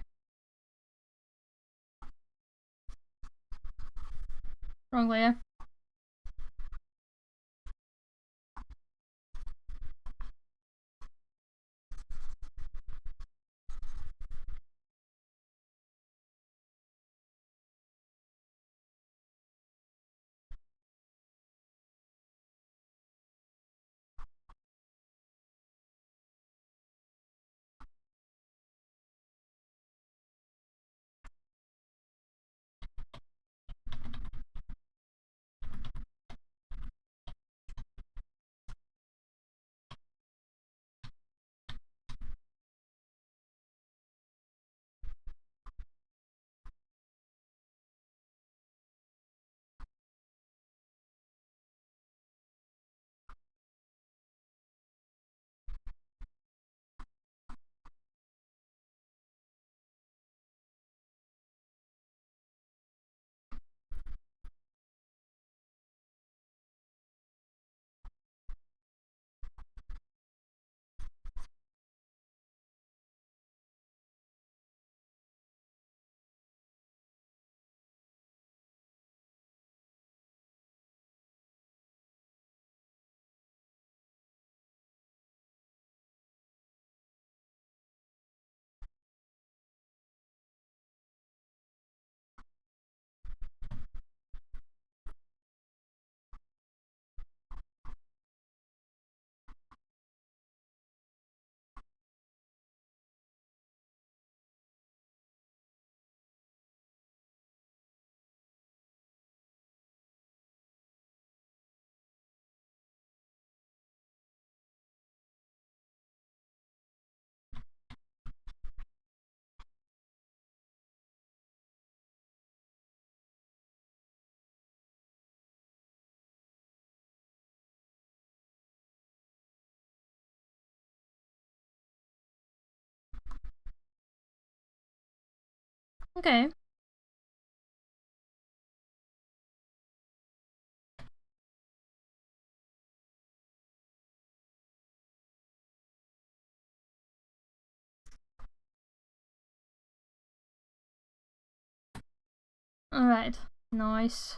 Wrong layer. Okay. Alright. Nice.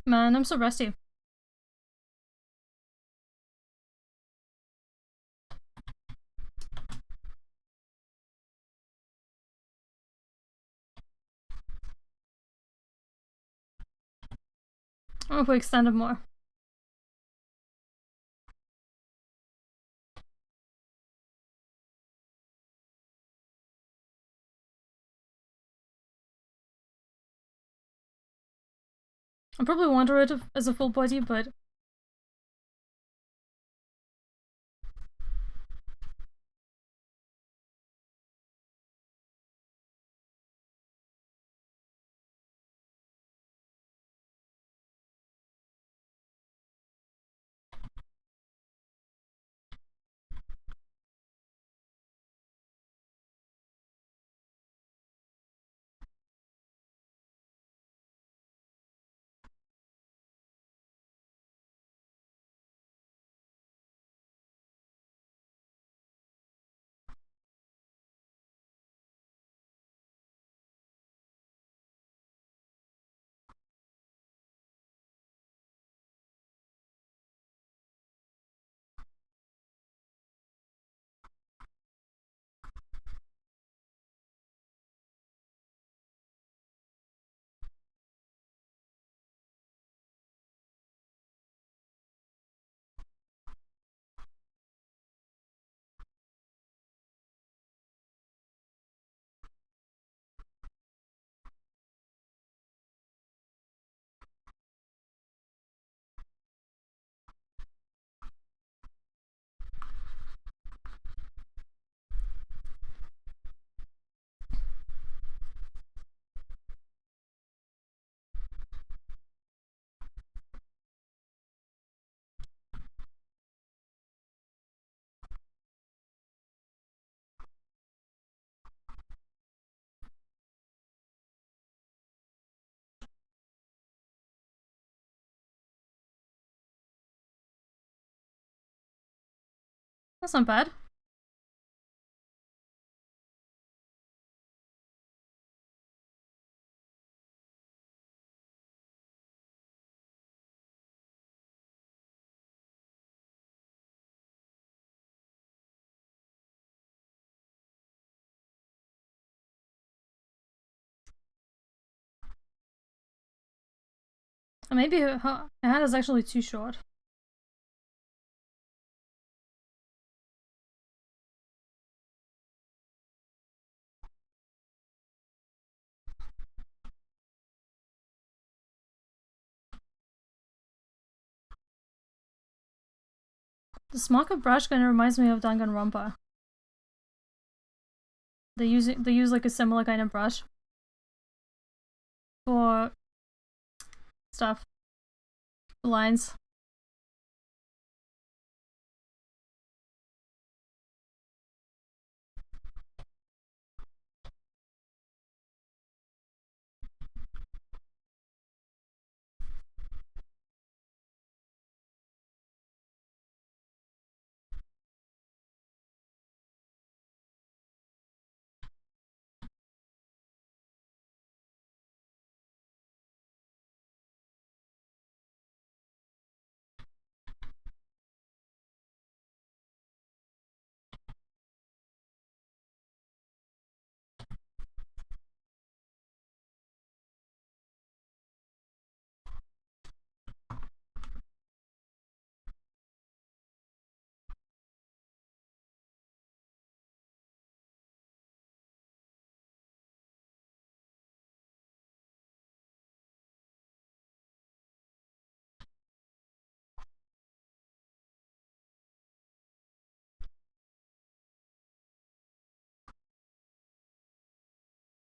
Man, I'm so rusty. I hope we extend it more. I probably want to it as a full body, but that's not bad. Maybe her hand is actually too short. The Smaka brush kind of reminds me of Danganronpa. They use like a similar kind of brush for stuff, lines.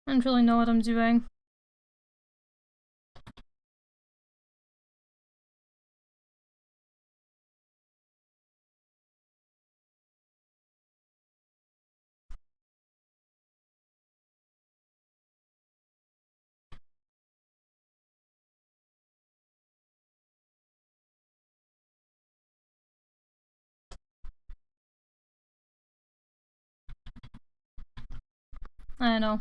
I don't really know what I'm doing. I don't know.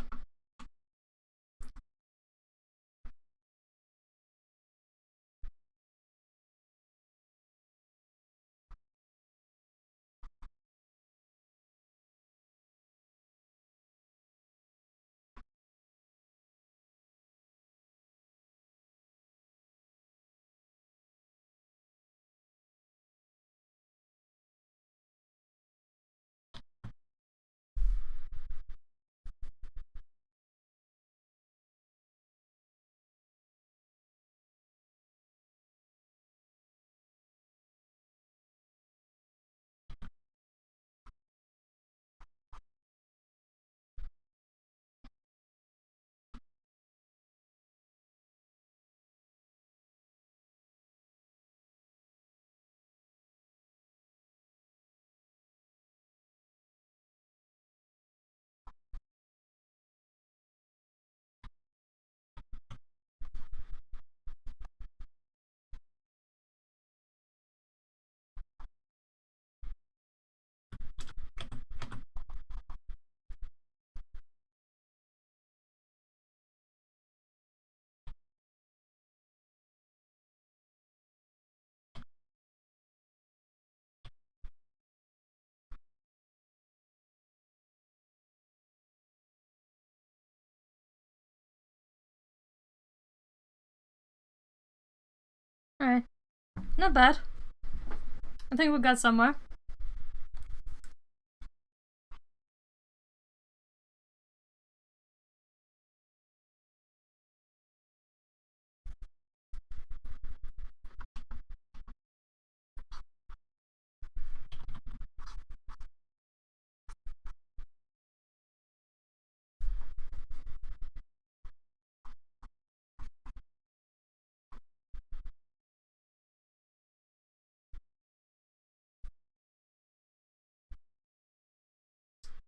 Alright. Not bad. I think we got somewhere.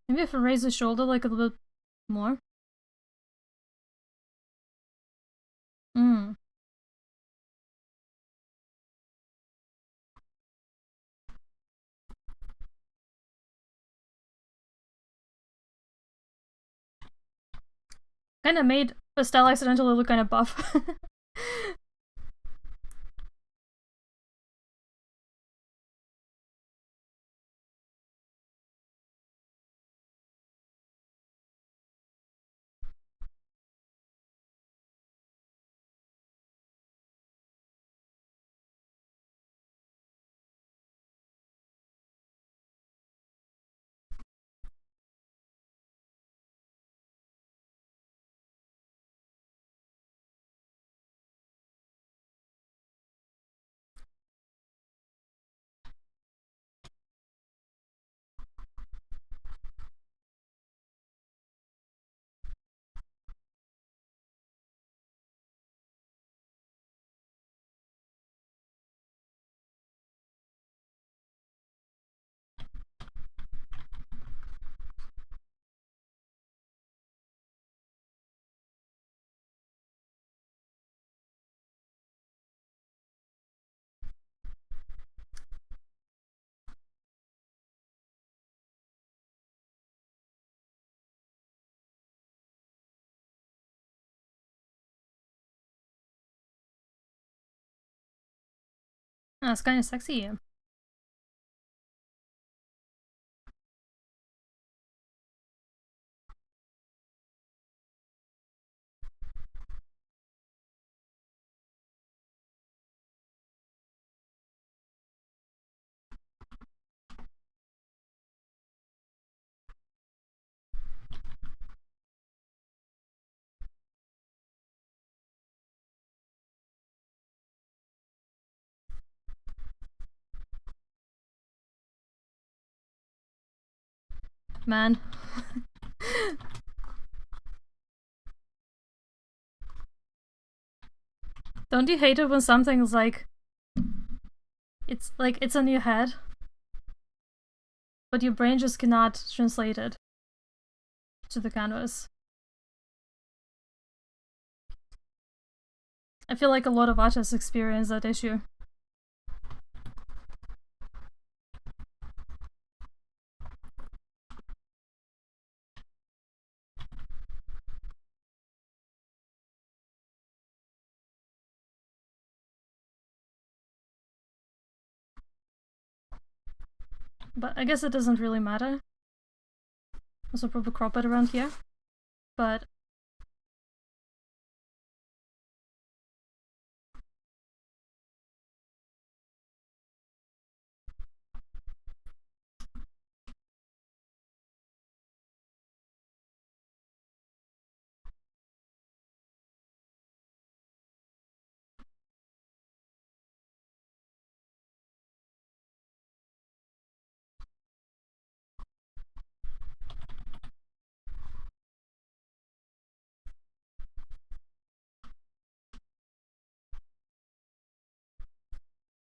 Maybe if I raise the shoulder like a little bit more. Hmm. Kinda made Estelle accidentally look kinda buff. That's kinda sexy. Man. Don't you hate it when something's like it's in your head, but your brain just cannot translate it to the canvas? I feel like a lot of artists experience that issue. But I guess it doesn't really matter. Also probably crop it around here. But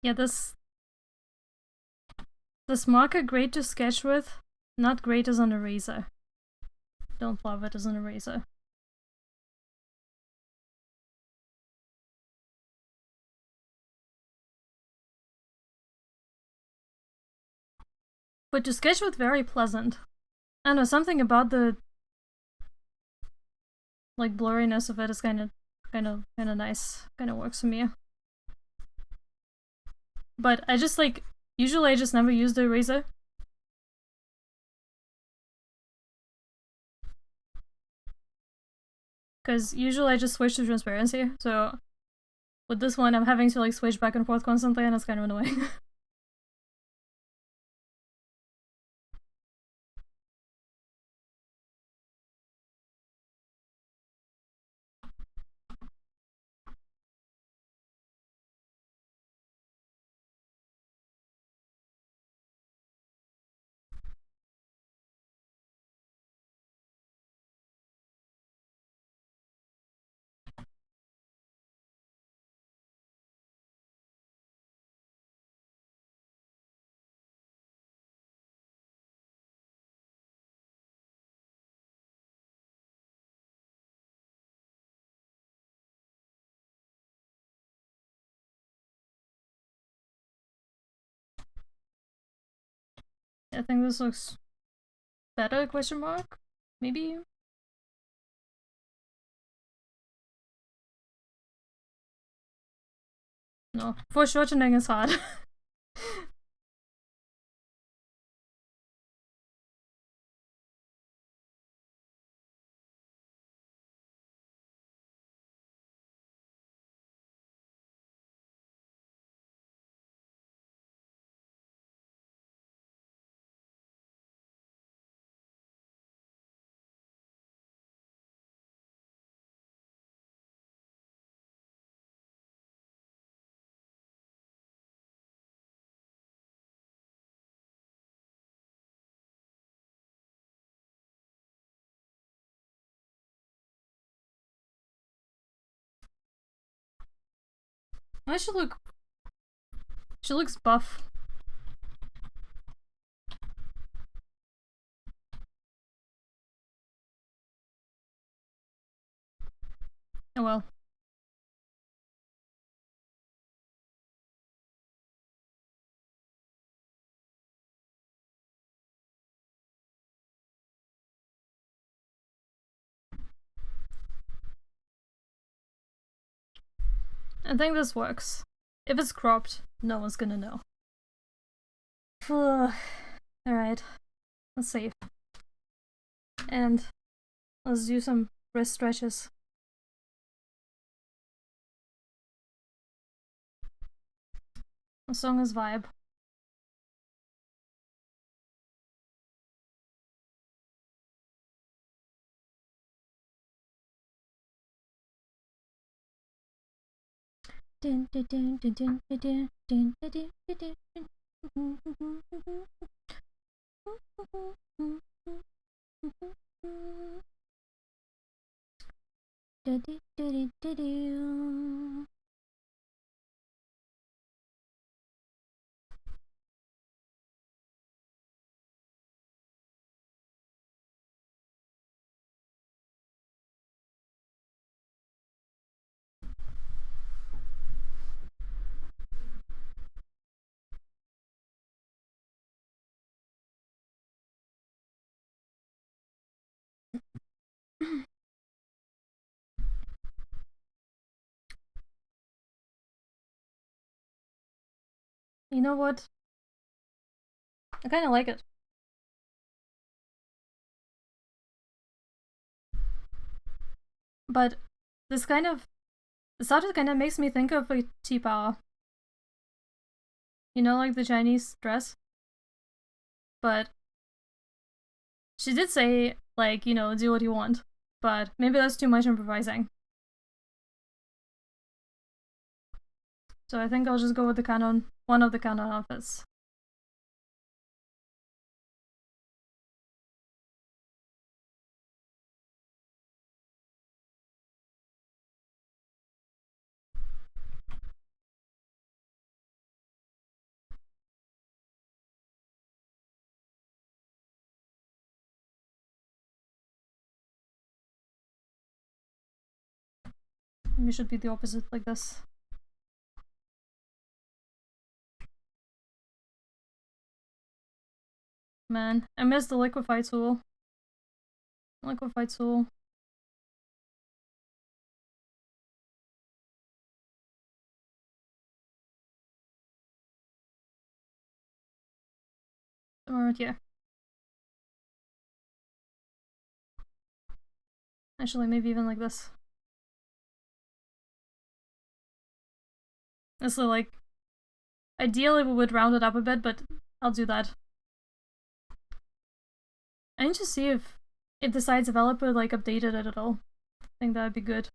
yeah, this marker great to sketch with, not great as an eraser. Don't love it as an eraser. But to sketch with, very pleasant. I don't know, something about the like blurriness of it is kind of nice. Kind of works for me. But I just like usually I just never use the eraser. Because usually I just switch to transparency, so with this one, I'm having to like switch back and forth constantly, and it's kind of annoying. I think this looks better, question mark? Maybe? No. Foreshortening is hard. I should look. She looks buff. Oh well. I think this works. If it's cropped, no one's gonna know. Alright. Let's save. And let's do some wrist stretches. The song is vibe. You know what? I kinda like it. But this kind of started kind of makes me think of a T-Power. You know, like the Chinese dress? But she did say, like, you know, do what you want. But maybe that's too much improvising. So I think I'll just go with the canon, one of the canon outfits. Maybe it should be the opposite, like this. Man, I missed the liquefy tool. Liquefy tool. Somewhere right here. Actually, maybe even like this. So like, ideally we would round it up a bit, but I'll do that. I need to see if the site developer like updated it at all. I think that would be good.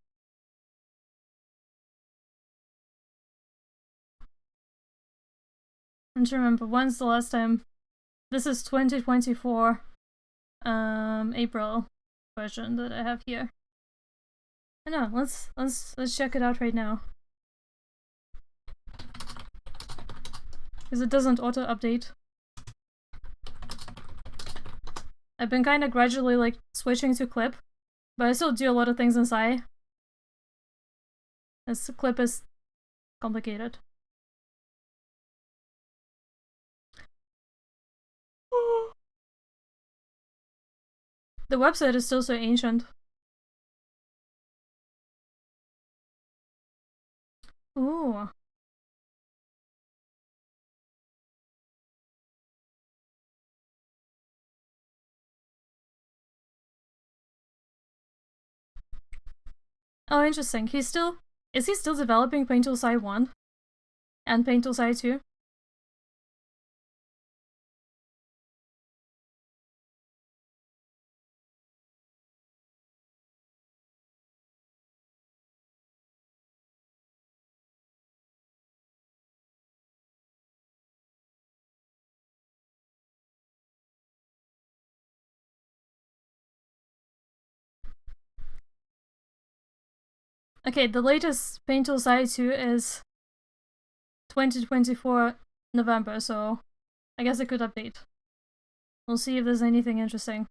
I'm trying to remember when's the last time. This is 2024 April version that I have here. I know, let's check it out right now. Because it doesn't auto update. I've been kind of gradually like switching to clip, but I still do a lot of things inside. This clip is complicated. The website is still so ancient. Ooh. Oh, interesting. Is he still developing Paint Tool Site 1? And Paint Tool Site 2? Okay, the latest Paint Tool Site 2 is 2024 November, so I guess it could update. We'll see if there's anything interesting.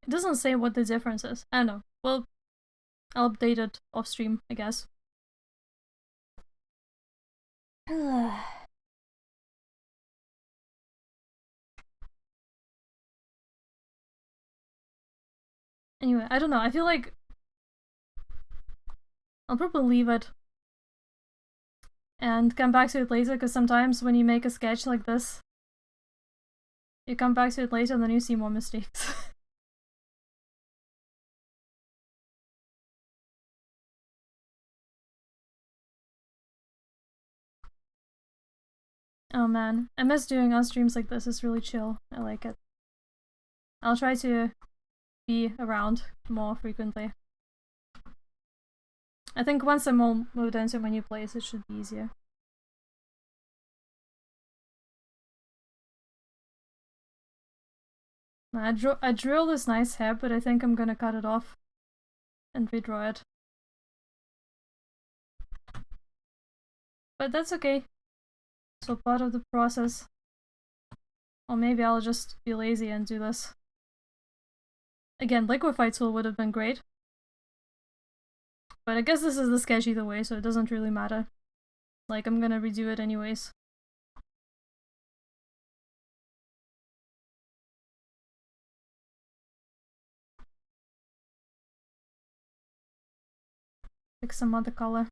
It doesn't say what the difference is. I don't know. Well, I'll update it off stream, I guess. Anyway, I don't know. I feel like I'll probably leave it and come back to it later, because sometimes when you make a sketch like this, you come back to it later and then you see more mistakes. Oh man, I miss doing on streams like this. It's really chill. I like it. I'll try to be around more frequently. I think once I'm all moved into my new place, it should be easier. I drew this nice hair, but I think I'm gonna cut it off and redraw it. But that's okay. So part of the process. Or maybe I'll just be lazy and do this. Again, liquify tool would have been great. But I guess this is the sketch either way, so it doesn't really matter. Like, I'm gonna redo it anyways. Pick some other color.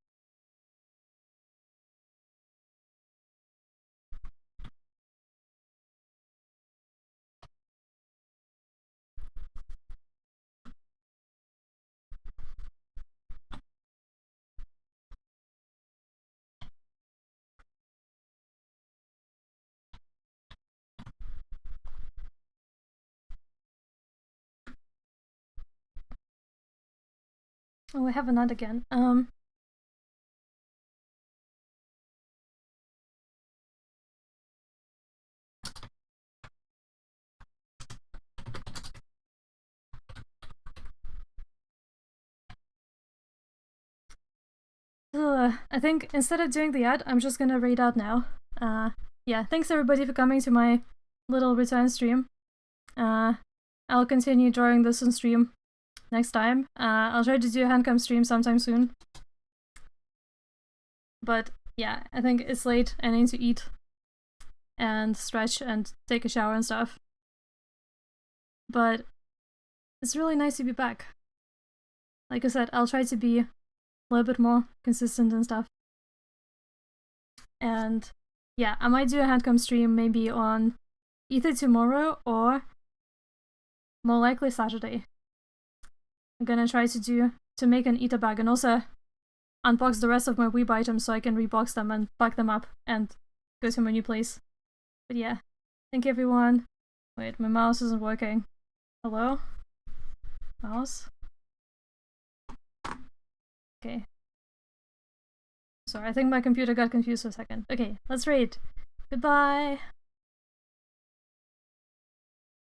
Oh, I have a nut again. I think instead of doing the ad, I'm just gonna read out now. Yeah, thanks everybody for coming to my little return stream. I'll continue drawing this on stream next time. I'll try to do a handcam stream sometime soon. But yeah, I think it's late. I need to eat and stretch and take a shower and stuff. But it's really nice to be back. Like I said, I'll try to be a little bit more consistent and stuff. And yeah, I might do a handcom stream maybe on either tomorrow or more likely Saturday. I'm gonna try to make an eater bag and also unbox the rest of my Weeb items so I can rebox them and pack them up and go to my new place. But yeah, thank you everyone. Wait, my mouse isn't working. Hello? Mouse? Okay. Sorry, I think my computer got confused for a second. Okay, let's raid. Goodbye!